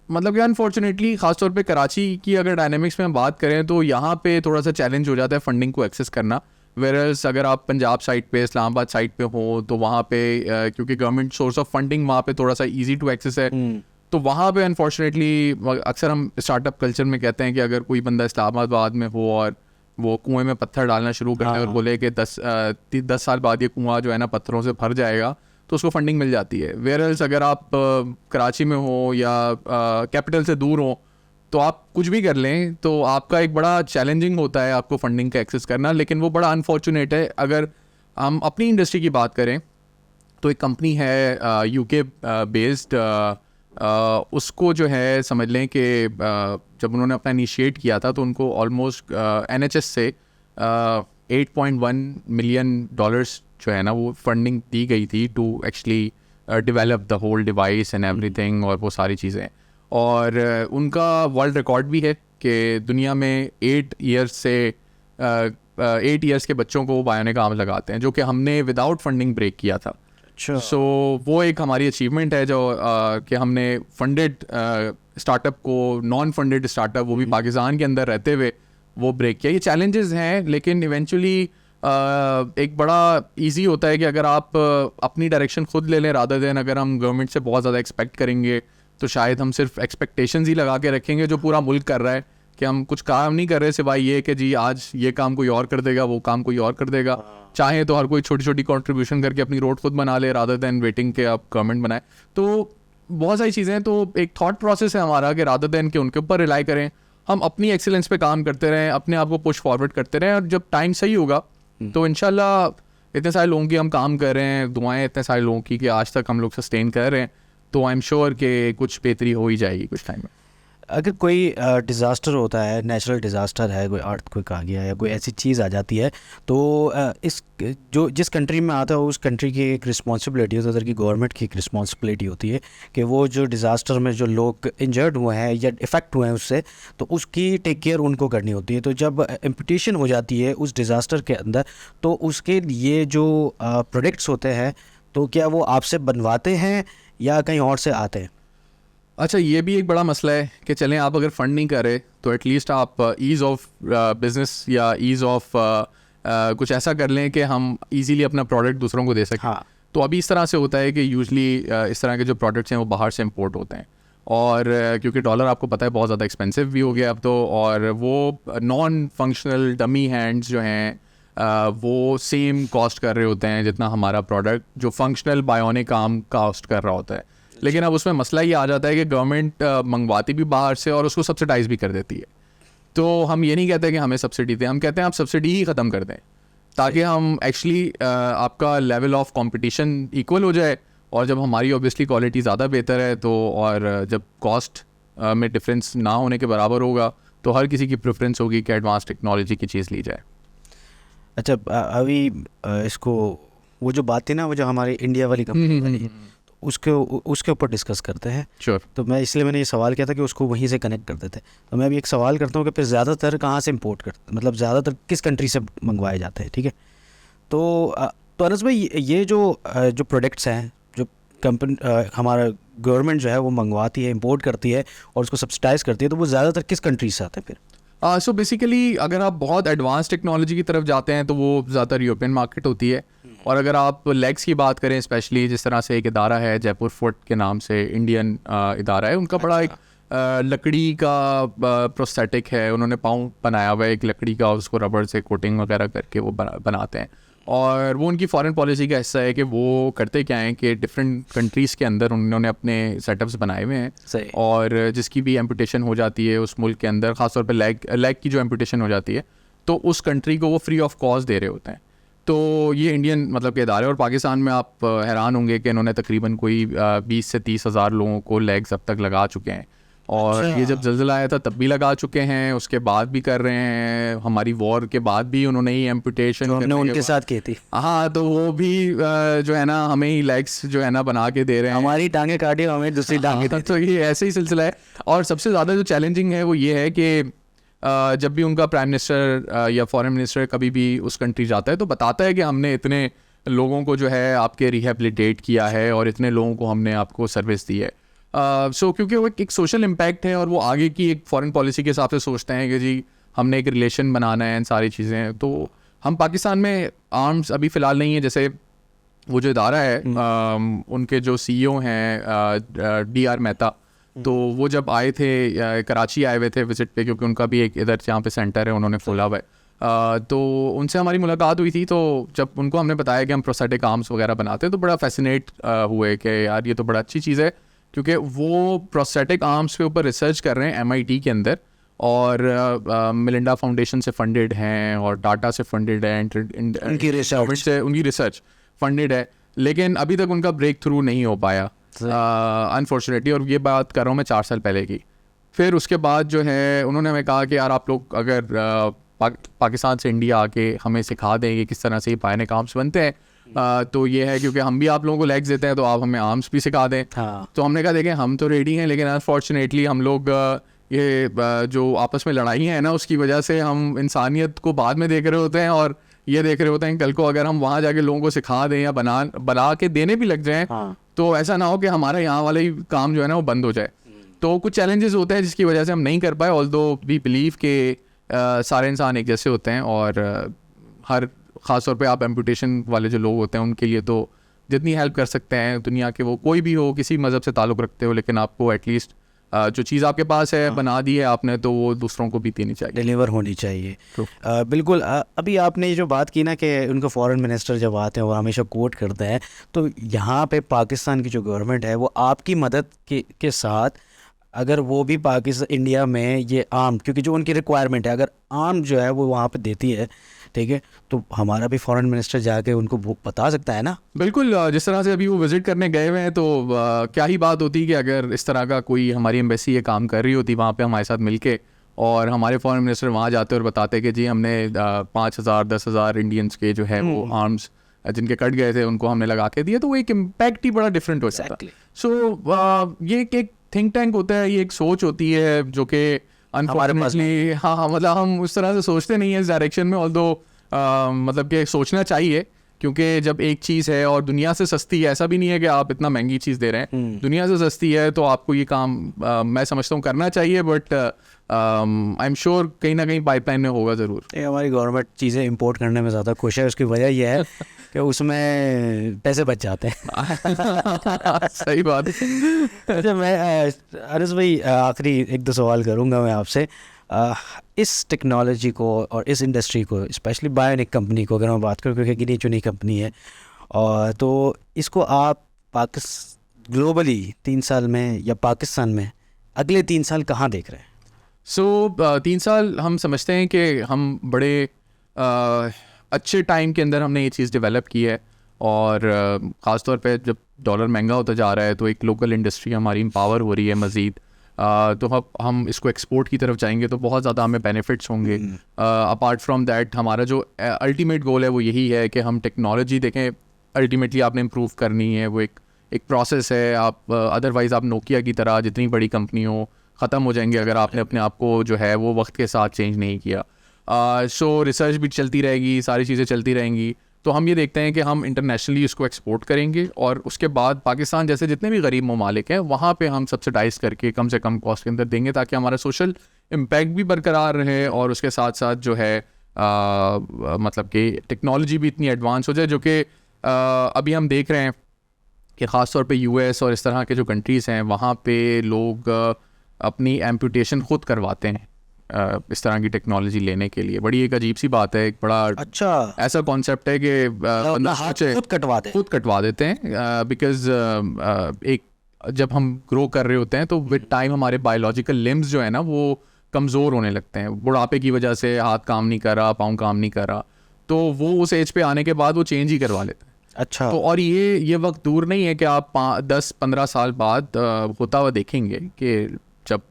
मतलब कि अनफॉर्चुनेटली ख़ासतौर पे कराची की अगर डायनेमिक्स में हम बात करें तो यहाँ पे थोड़ा सा चैलेंज हो जाता है फंडिंग को एक्सेस करना। वेरएल्स अगर आप पंजाब साइड पे, इस्लामाबाद साइड पे हो तो वहाँ पे क्योंकि गवर्नमेंट सोर्स ऑफ फंडिंग वहाँ पे थोड़ा सा ईजी टू एक्सेस है, तो वहाँ पे अनफॉर्चुनेटली अक्सर हम स्टार्टअप कल्चर में कहते हैं कि अगर कोई बंदा इस्लामाबाद में हो और वो कुएं में पत्थर डालना शुरू करते हैं और बोले कि 10 साल बाद ये कुआं जो है ना पत्थरों से भर जाएगा, तो उसको फंडिंग मिल जाती है। वेरएल्स अगर आप कराची में हो या कैपिटल से दूर हो तो आप कुछ भी कर लें तो आपका एक बड़ा चैलेंजिंग होता है आपको फंडिंग का एक्सेस करना। लेकिन वो बड़ा अनफॉर्चुनेट है। अगर हम अपनी इंडस्ट्री की बात करें तो एक कंपनी है यूके बेस्ड, उसको जो है समझ लें कि जब उन्होंने अपना इनिशिएट किया था तो उनको ऑलमोस्ट NHS से 8.1 मिलियन डॉलर्स जो है ना वो फंडिंग दी गई थी to actually develop the whole device and everything और वो सारी चीज़ें। और उनका वर्ल्ड रिकॉर्ड भी है कि दुनिया में 8 ईयर्स के बच्चों को बायोनिक आर्म लगाते हैं, जो कि हमने विदाउट फंडिंग ब्रेक किया था। अच्छा। सो वो एक हमारी अचीवमेंट है जो कि हमने फंडेड स्टार्टअप को, नॉन फंडेड स्टार्टअप वो भी पाकिस्तान के अंदर रहते हुए वो ब्रेक किया। ये चैलेंजेस हैं, लेकिन इवेंचुअली एक बड़ा इजी होता है कि अगर आप अपनी डायरेक्शन खुद ले लें रादर देन अगर हम गवर्नमेंट से बहुत ज़्यादा एक्सपेक्ट करेंगे तो शायद हम सिर्फ एक्सपेक्टेशंस ही लगा के रखेंगे जो पूरा मुल्क कर रहा है, कि हम कुछ काम नहीं कर रहे सिवाय ये कि जी आज ये काम कोई और कर देगा, वो काम कोई और कर देगा। चाहे तो हर कोई छोटी छोटी कंट्रीब्यूशन करके अपनी रोड खुद बना ले रादर देन वेटिंग के आप गवर्नमेंट बनाए। तो बहुत सारी चीज़ें हैं, तो एक थॉट प्रोसेस है हमारा कि रादर देन के उनके ऊपर रिलाई करें, हम अपनी एक्सीलेंस पे काम करते रहें, अपने आप को पुश फॉरवर्ड करते रहें, और जब टाइम सही होगा तो इंशाल्लाह इतने सारे लोगों की हम काम कर रहे हैं, दुआएं इतने सारे लोगों की कि आज तक हम लोग सस्टेन कर रहे हैं, तो आई एम श्योर कि कुछ बेहतरी हो ही जाएगी कुछ टाइम में। अगर कोई डिज़ास्टर होता है, नेचुरल डिज़ास्टर है, कोई अर्थक्वेक आ गया या कोई ऐसी चीज़ आ जाती है, तो इस जो जिस कंट्री में आता है उस कंट्री की एक रिस्पॉन्सिबिलिटी होती है, उधर की गवर्नमेंट की एक रिस्पॉन्सिबिलिटी होती है कि वो जो डिज़ास्टर में जो लोग इंजर्ड हुए हैं या इफ़ेक्ट हुए हैं उससे, तो उसकी टेक केयर उनको करनी होती है। तो जब एम्पुटेशन हो जाती है उस डिज़ास्टर के अंदर, तो उसके लिए जो प्रोडक्ट्स होते हैं, तो क्या वो आपसे बनवाते हैं या कहीं और से आते हैं? अच्छा, ये भी एक बड़ा मसला है कि चलें आप अगर फंड नहीं कर रहे तो एटलीस्ट आप ईज़ ऑफ बिज़नेस या ईज़ ऑफ कुछ ऐसा कर लें कि हम इजीली अपना प्रोडक्ट दूसरों को दे सकें। हाँ। तो अभी इस तरह से होता है कि यूजली इस तरह के जो प्रोडक्ट्स हैं वो बाहर से इंपोर्ट होते हैं, और क्योंकि डॉलर आपको पता है बहुत ज़्यादा एक्सपेंसिव भी हो गया अब तो, और वो नॉन फंक्शनल डमी हैंड्स जो हैं वो सेम कॉस्ट कर रहे होते हैं जितना हमारा प्रोडक्ट जो फंक्शनल बायोनिक आर्म कॉस्ट कर रहा होता है। लेकिन अब उसमें मसला ये आ जाता है कि गवर्नमेंट मंगवाती भी बाहर से और उसको सब्सिडाइज भी कर देती है। तो हम ये नहीं कहते कि हमें सब्सिडी दें, हम कहते हैं आप सब्सिडी ही ख़त्म कर दें, ताकि हम एक्चुअली आपका लेवल ऑफ कंपटीशन इक्वल हो जाए, और जब हमारी ऑब्वियसली क्वालिटी ज़्यादा बेहतर है तो, और जब कॉस्ट में डिफरेंस ना होने के बराबर होगा तो हर किसी की प्रेफरेंस होगी कि एडवांस टेक्नोलॉजी की चीज़ ली जाए। अच्छा, अभी इसको वो जो बात थी ना, वो जो हमारी इंडिया वाली कंपनी वाली, उसके ऊपर डिस्कस करते हैं। श्योर। तो मैं इसलिए मैंने ये सवाल किया था कि उसको वहीं से कनेक्ट करते थे। तो मैं अभी एक सवाल करता हूँ कि फिर ज़्यादातर कहाँ से इंपोर्ट करते, मतलब ज़्यादातर किस कंट्री से मंगवाए जाते हैं? ठीक है, तो अनस भाई, ये जो प्रोडक्ट्स हैं जो कंपनी हमारा गवर्नमेंट जो है वो मंगवाती है, इंपोर्ट करती है और उसको सब्सिडाइज करती है, तो वो ज़्यादातर किस कंट्री से आते हैं फिर? सो बेसिकली अगर आप बहुत एडवांस टेक्नोलॉजी की तरफ जाते हैं तो वो ज़्यादातर यूरोपियन मार्केट होती है, और अगर आप लेग्स की बात करें स्पेशली, जिस तरह से एक इदारा है जयपुर फुट के नाम से, इंडियन इदारा है, उनका बड़ा एक लकड़ी का प्रोस्थेटिक है, उन्होंने पाँव बनाया हुआ है एक लकड़ी का, उसको रबड़ से कोटिंग वगैरह करके वो बनाते हैं, और वो उनकी फॉरेन पॉलिसी का हिस्सा है कि वो करते क्या हैं कि डिफरेंट कंट्रीज़ के अंदर उन्होंने अपने सेटअप्स बनाए हुए हैं, और जिसकी भी एम्पुटेशन हो जाती है उस मुल्क के अंदर, ख़ासतौर पे लेग की जो एम्पुटेशन हो जाती है, तो उस कंट्री को वो फ्री ऑफ कॉस्ट दे रहे होते हैं। तो ये इंडियन मतलब के इदारे, और पाकिस्तान में आप हैरान होंगे कि इन्होंने तकरीबन कोई 20 से 30 हज़ार लोगों को लेग्स अब तक लगा चुके हैं, और ये जब जल्जला आया था तब भी लगा चुके हैं, उसके बाद भी कर रहे हैं, हमारी वॉर के बाद भी उन्होंने ही एम्पुटेशन हमने उनके साथ की थी। हाँ, तो वो भी जो है ना हमें ही लेग्स जो है ना बना के दे रहे हैं, हमारी टांगे काटी, हमें दूसरी टांगे। तो ये ऐसे ही सिलसिला है। और सबसे ज़्यादा जो चैलेंजिंग है वो ये है कि जब भी उनका प्राइम मिनिस्टर या फॉरेन मिनिस्टर कभी भी उस कंट्री जाता है तो बताता है कि हमने इतने लोगों को जो है आपके रिहेबिलिटेट किया है और इतने लोगों को हमने आपको सर्विस दी है। सो क्योंकि वो एक सोशल इम्पैक्ट है, और वो आगे की एक फॉरेन पॉलिसी के हिसाब से सोचते हैं कि जी हमने एक रिलेशन बनाना है, इन सारी चीज़ें। तो हम पाकिस्तान में आर्म्स अभी फ़िलहाल नहीं है, जैसे वो जो इदारा है उनके जो CEO हैं DR मेहता, तो वो जब आए थे कराची आए हुए थे विजिट पे, क्योंकि उनका भी एक इधर जहाँ पे सेंटर है उन्होंने खोला हुआ है, तो उनसे हमारी मुलाकात हुई थी। तो जब उनको हमने बताया कि हम प्रोस्थेटिक आर्म्स वगैरह बनाते हैं तो बड़ा फैसिनेट हुए कि यार ये तो बड़ा अच्छी चीज़ है, क्योंकि वो प्रोस्थेटिक आर्म्स के ऊपर रिसर्च कर रहे हैं MIT के अंदर, और मिलिंडा फाउंडेशन से फंडेड हैं और टाटा से फंडेड है, उनकी रिसर्च फंडेड है। लेकिन अभी तक उनका ब्रेक थ्रू नहीं हो पाया अनफॉर्चुनेटली। और ये बात कर रहा हूँ मैं 4 साल पहले की। फिर उसके बाद जो है उन्होंने हमें कहा कि यार आप लोग अगर पाकिस्तान से इंडिया आके हमें सिखा दें कि किस तरह से ये बायोनिक आर्म्स बनते हैं, तो ये है क्योंकि हम भी आप लोगों को लेग्स देते हैं तो आप हमें आर्म्स भी सिखा दें। तो हमने कहा देखें हम तो रेडी हैं, लेकिन अनफॉर्चुनेटली हम लोग ये जो आपस में लड़ाई है ना उसकी वजह से हम इंसानियत को बाद में देख रहे होते हैं और ये देख रहे होते हैं कल को अगर हम वहाँ जाके लोगों को सिखा दें या बना के देने भी लग जाएं तो ऐसा ना हो कि हमारा यहाँ वाला ही काम जो है ना वो बंद हो जाए। तो कुछ चैलेंजेस होते हैं जिसकी वजह से हम नहीं कर पाए, ऑल्दो वी बिलीव के सारे इंसान एक जैसे होते हैं और हर ख़ास तौर पे आप एम्पुटेशन वाले जो लोग होते हैं उनके लिए तो जितनी हेल्प कर सकते हैं दुनिया के, वो कोई भी हो किसी मज़हब से ताल्लुक़ रखते हो, लेकिन आपको एटलीस्ट जो चीज़ आपके पास है बना दी है आपने तो वो दूसरों को भी देनी चाहिए, डिलीवर होनी चाहिए। बिल्कुल। अभी आपने ये जो बात की ना कि उनको फॉरेन मिनिस्टर जब आते हैं वो हमेशा कोट करते हैं, तो यहाँ पे पाकिस्तान की जो गवर्नमेंट है वो आपकी मदद के साथ अगर वो भी पाकिस्तान इंडिया में ये आर्म, क्योंकि जो उनकी रिक्वायरमेंट है अगर आर्म जो है वो वहाँ पे देती है, ठीक है, तो हमारा भी फॉरेन मिनिस्टर जाके उनको बता सकता है ना। बिल्कुल। जिस तरह से अभी वो विज़िट करने गए हुए हैं तो क्या ही बात होती कि अगर इस तरह का कोई हमारी एम्बेसी ये काम कर रही होती वहाँ पे हमारे साथ मिलके और हमारे फॉरेन मिनिस्टर वहाँ जाते और बताते कि जी हमने 5,000 10,000 इंडियंस के जो है वो आर्म्स जिनके कट गए थे उनको हमने लगा के दिए, तो वो एक इम्पैक्ट ही बड़ा डिफरेंट हो जाता है। सो ये एक थिंक टैंक होता है, ये एक सोच होती है जो कि अनफॉर्चुनेटली हाँ मतलब हम उस तरह से सोचते नहीं है इस डायरेक्शन में, ऑल्दो मतलब कि सोचना चाहिए क्योंकि जब एक चीज़ है और दुनिया से सस्ती है, ऐसा भी नहीं है कि आप इतना महंगी चीज़ दे रहे हैं, दुनिया से सस्ती है तो आपको ये काम मैं समझता हूँ करना चाहिए, बट आई एम श्योर कहीं ना कहीं पाइपलाइन में होगा ज़रूर। हमारी गवर्नमेंट चीज़ें इंपोर्ट करने में ज़्यादा खुश है, उसकी वजह यह है कि उसमें पैसे बच जाते हैं। सही बात है। अच्छा, मैं अरस भाई आखिरी 1-2 सवाल करूँगा मैं आपसे। इस टेक्नोलॉजी को और इस इंडस्ट्री को, स्पेशली बायोनिक कंपनी को अगर मैं बात करूँ क्योंकि गिनी चुनी कंपनी है, और तो इसको आप ग्लोबली 3 साल में या पाकिस्तान में अगले 3 साल कहाँ देख रहे हैं? 3 साल हम समझते हैं कि हम बड़े अच्छे टाइम के अंदर हमने ये चीज़ डेवलप की है और ख़ास तौर पे जब डॉलर महंगा होता जा रहा है तो एक लोकल इंडस्ट्री हमारी एम्पावर हो रही है मज़ीद, तो हम इसको एक्सपोर्ट की तरफ जाएंगे तो बहुत ज़्यादा हमें बेनिफिट्स होंगे। अपार्ट फ्रॉम दैट हमारा जो अल्टीमेट गोल है वो यही है कि हम टेक्नोलॉजी देखें, अल्टीमेटली आपने इम्प्रूव करनी है, वो एक प्रोसेस है। आप अदरवाइज़ आप नोकिया की तरह जितनी बड़ी कंपनी हो ख़त्म हो जाएंगे अगर आपने अपने आप को जो है वो वक्त के साथ चेंज नहीं किया। सो रिसर्च भी चलती रहेगी, सारी चीज़ें चलती रहेंगी, तो हम ये देखते हैं कि हम इंटरनेशनली इसको एक्सपोर्ट करेंगे और उसके बाद पाकिस्तान जैसे जितने भी गरीब ममालिक हैं वहाँ पे हम सब्सिडाइज़ करके कम से कम कॉस्ट के अंदर देंगे ताकि हमारा सोशल इम्पैक्ट भी बरकरार रहे और उसके साथ साथ जो है मतलब कि टेक्नोलॉजी भी इतनी एडवांस हो जाए, जो कि अभी हम देख रहे हैं कि ख़ास तौर पे यूएस और इस तरह के जो कंट्रीज़ हैं वहाँ पे लोग अपनी एम्पुटेशन खुद करवाते हैं इस तरह की टेक्नोलॉजी लेने के लिए। बड़ी एक अजीब सी बात है, एक बड़ा अच्छा ऐसा कॉन्सेप्ट है कि खुद कटवा देते हैं बिकॉज एक जब हम ग्रो कर रहे होते हैं तो विद टाइम हमारे बायोलॉजिकल लिम्स जो है ना वो कमज़ोर होने लगते हैं, बुढ़ापे की वजह से हाथ काम नहीं कर रहा, पाँव काम नहीं कर रहा, तो वो उस एज पे आने के बाद वो चेंज ही करवा लेते हैं। अच्छा, तो और ये वक्त दूर नहीं है कि आप 10-15 साल बाद होता हुआ देखेंगे कि जब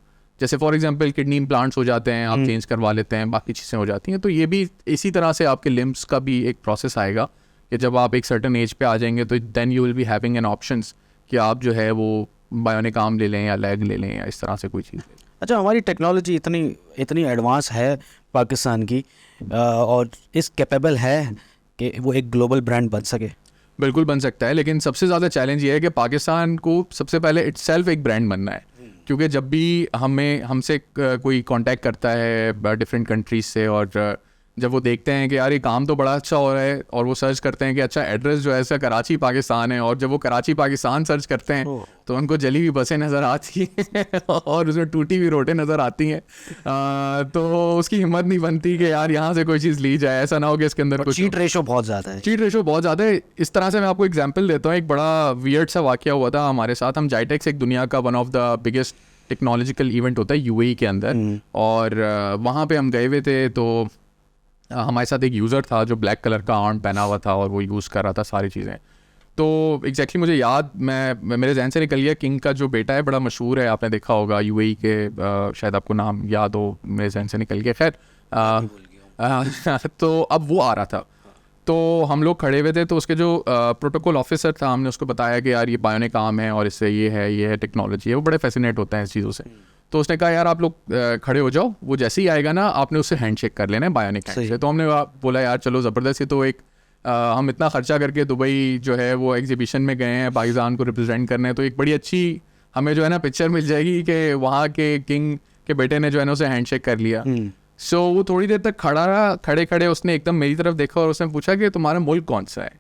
जैसे फॉर एग्जांपल किडनी इम्प्लांट्स हो जाते हैं, आप चेंज करवा लेते हैं, बाकी चीज़ें हो जाती हैं, तो ये भी इसी तरह से आपके लिम्स का भी एक प्रोसेस आएगा कि जब आप एक सर्टन एज पे आ जाएंगे तो then you will be having an options कि आप जो है वो बायोनिक आर्म ले लें या लेग ले लें या इस तरह से कोई चीज़। अच्छा, हमारी टेक्नोलॉजी इतनी एडवांस है पाकिस्तान की और इस कैपेबल है कि वो एक ग्लोबल ब्रांड बन सके? बिल्कुल बन सकता है, लेकिन सबसे ज़्यादा चैलेंज ये है कि पाकिस्तान को सबसे पहले इटसेल्फ एक ब्रांड बनना है, क्योंकि जब भी हमसे कोई कांटेक्ट करता है डिफरेंट कंट्रीज से और जब वो देखते हैं कि यार ये काम तो बड़ा अच्छा हो रहा है और वो सर्च करते हैं कि अच्छा एड्रेस जो है इसका कराची पाकिस्तान है, और जब वो कराची पाकिस्तान सर्च करते हैं तो उनको जली हुई बसें नज़र आती हैं और उसमें टूटी हुई रोटें नज़र आती हैं, तो उसकी हिम्मत नहीं बनती कि यार यहाँ से कोई चीज़ ली जाए, ऐसा ना हो कि इसके अंदर कुछ चीट रेशो बहुत ज़्यादा है। चीट रेशो बहुत ज़्यादा है। इस तरह से मैं आपको एग्जाम्पल देता हूँ, एक बड़ा वियर्ड सा वाक़या हुआ था हमारे साथ। हम जाइटेक्स एक दुनिया का one of the biggest technological event होता है यूएई के अंदर, और वहाँ पे हम गए हुए थे, तो हमारे साथ एक यूज़र था जो ब्लैक कलर का आर्म पहना हुआ था और वो यूज़ कर रहा था सारी चीज़ें। तो एग्जैक्टली मुझे याद मेरे जहन से निकल गया, किंग का जो बेटा है बड़ा मशहूर है, आपने देखा होगा यूएई के, शायद आपको नाम याद हो, मेरे जहन से निकल गया। खैर तो अब वो आ रहा था, तो हम लोग खड़े हुए थे, तो उसके जो प्रोटोकॉल ऑफिसर था, हमने उसको बताया कि यार ये बायोनिक आर्म है और इससे ये है टेक्नोलॉजी है। वो बड़े फैसिनेट होते हैं इस चीज़ों से। तो उसने कहा यार आप लोग खड़े हो जाओ, वो जैसे ही आएगा ना आपने उससे हैंडशेक कर लेना है बायोनिक हैंड से। तो हमने बोला यार चलो ज़बरदस्त, ये तो एक हम इतना खर्चा करके दुबई जो है वो एग्जीबिशन में गए हैं, पाकिस्तान को रिप्रेजेंट करने हैं, तो एक बड़ी अच्छी हमें जो है ना पिक्चर मिल जाएगी कि वहाँ के किंग के बेटे ने जो है ना उसे हैंडशेक कर लिया। सो वो थोड़ी देर तक खड़ा रहा, खड़े उसने एकदम मेरी तरफ देखा और उसने पूछा कि तुम्हारा मुल्क कौन सा है।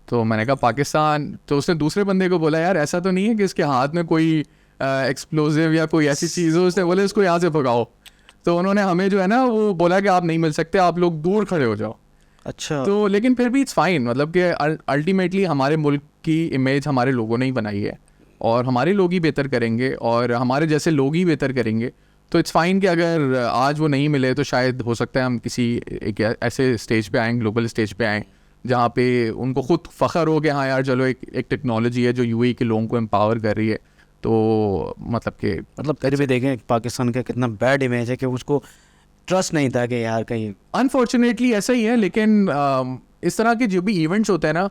तो मैंने कहा पाकिस्तान। तो उसने दूसरे बंदे को बोला यार ऐसा तो नहीं है कि इसके हाथ में कोई एक्सप्लोजिव या कोई ऐसी चीज़ हो। उसने बोला इसको यहाँ से भगाओ। तो उन्होंने हमें जो है ना वो बोला कि आप नहीं मिल सकते, आप लोग दूर खड़े हो जाओ। अच्छा। तो लेकिन फिर भी इट्स फाइन, मतलब कि अल्टीमेटली हमारे मुल्क की इमेज हमारे लोगों ने ही बनाई है और हमारे लोग ही बेहतर करेंगे और हमारे जैसे लोग ही बेहतर करेंगे। तो इट्स फाइन कि अगर आज वो नहीं मिले तो शायद हो सकता है हम किसी एक ऐसे स्टेज पे आएँ, ग्लोबल स्टेज पे आएँ, जहाँ पे उनको खुद फ़ख्र हो कि हाँ यार चलो एक टेक्नोलॉजी है जो यूएई के लोगों को एम्पावर कर रही है। तो मतलब फिर भी देखें पाकिस्तान का कितना बैड इमेज है कि उसको ट्रस्ट नहीं था कि यार कहीं। अनफॉर्चुनेटली ऐसा ही है, लेकिन इस तरह के जो भी इवेंट्स होते हैं ना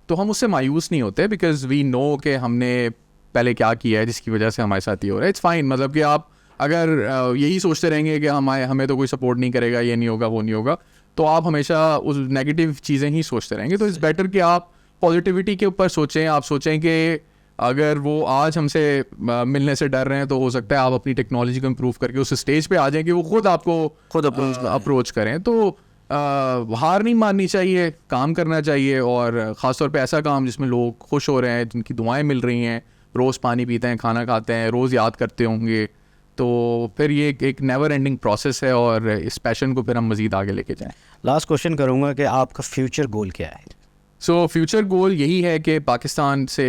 तो हम उससे मायूस नहीं होते, बिकॉज वी नो कि हमने पहले क्या किया है जिसकी वजह से हमारे साथ ये हो रहा है। इट्स फाइन, मतलब कि आप अगर यही सोचते रहेंगे कि हमें तो कोई सपोर्ट नहीं करेगा, ये नहीं होगा वो नहीं होगा, तो आप हमेशा उस नेगेटिव चीज़ें ही सोचते रहेंगे। तो इट्स बेटर कि आप पॉजिटिविटी के ऊपर सोचें। आप सोचें कि अगर वो आज हमसे मिलने से डर रहे हैं तो हो सकता है आप अपनी टेक्नोलॉजी को इम्प्रूव करके उस स्टेज पे आ जाएं कि वो खुद अप्रोच करें। तो हार नहीं माननी चाहिए, काम करना चाहिए, और ख़ासतौर पे ऐसा काम जिसमें लोग खुश हो रहे हैं, जिनकी दुआएं मिल रही हैं, रोज़ पानी पीते हैं, खाना खाते हैं, रोज़ याद करते होंगे। तो फिर ये एक नेवर एंडिंग प्रोसेस है और इस पैशन को फिर हम मज़ीद आगे लेके जाएं। लास्ट क्वेश्चन करूँगा कि आपका फ्यूचर गोल क्या है? सो फ्यूचर गोल यही है कि पाकिस्तान से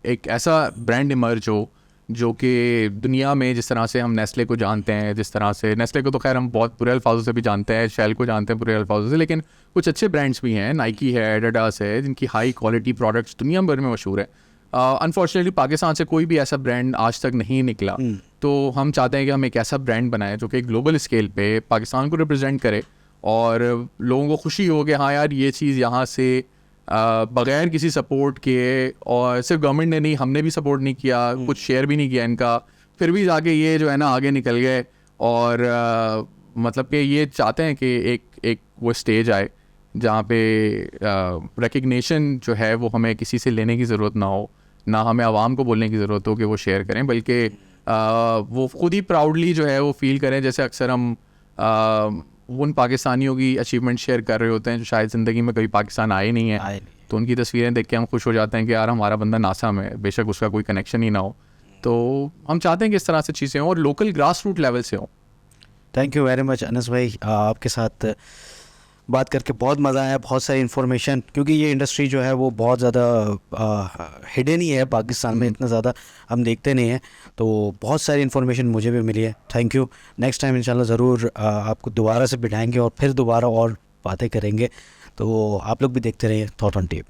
एक ऐसा ब्रांड इमर्ज हो जो कि दुनिया में, जिस तरह से हम नेस्ले को जानते हैं, जिस तरह से नेस्ले को तो खैर हम बहुत बुरे अल्फाजों से भी जानते हैं, शेल को जानते हैं बुरे अल्फाजों से, लेकिन कुछ अच्छे ब्रांड्स भी हैं, नाइकी है, एडिडास है, जिनकी हाई क्वालिटी प्रोडक्ट्स दुनिया भर में मशहूर है। अनफॉर्चुनेटली पाकिस्तान से कोई भी ऐसा ब्रांड आज तक नहीं निकला। तो हम चाहते हैं कि हम एक ऐसा ब्रांड बनाएं जो कि ग्लोबल स्केल पे पाकिस्तान को रिप्रेजेंट करे और लोगों को खुशी हो कि हाँ यार ये चीज़ यहाँ से बग़ैर किसी सपोर्ट के, और सिर्फ गवर्नमेंट ने नहीं, हमने भी सपोर्ट नहीं किया, कुछ शेयर भी नहीं किया इनका, फिर भी जाके ये जो है ना आगे निकल गए। और मतलब कि ये चाहते हैं कि एक वो स्टेज आए जहाँ पे रिकग्निशन जो है वो हमें किसी से लेने की ज़रूरत ना हो, ना हमें आवाम को बोलने की ज़रूरत हो कि वो शेयर करें, बल्कि वो खुद ही प्राउडली जो है वो फील करें। जैसे अक्सर हम उन पाकिस्तानियों की अचीवमेंट शेयर कर रहे होते हैं जो शायद ज़िंदगी में कभी पाकिस्तान आए नहीं है, तो उनकी तस्वीरें देख के हम खुश हो जाते हैं कि यार हमारा बंदा नासा में, बेशक उसका कोई कनेक्शन ही ना हो। तो हम चाहते हैं कि इस तरह से चीज़ें हों और लोकल ग्रास रूट लेवल से हों। Thank you very much Anas भाई, आपके साथ बात करके बहुत मज़ा आया, बहुत सारी इन्फॉर्मेशन, क्योंकि ये इंडस्ट्री जो है वो बहुत ज़्यादा हिडन ही है पाकिस्तान में, इतना ज़्यादा हम देखते नहीं हैं, तो बहुत सारी इन्फॉर्मेशन मुझे भी मिली है। Thank you. नेक्स्ट टाइम इंशाल्लाह ज़रूर आपको दोबारा से बिठाएंगे और फिर दोबारा और बातें करेंगे। तो आप लोग भी देखते रहिए थॉट ऑन टेप।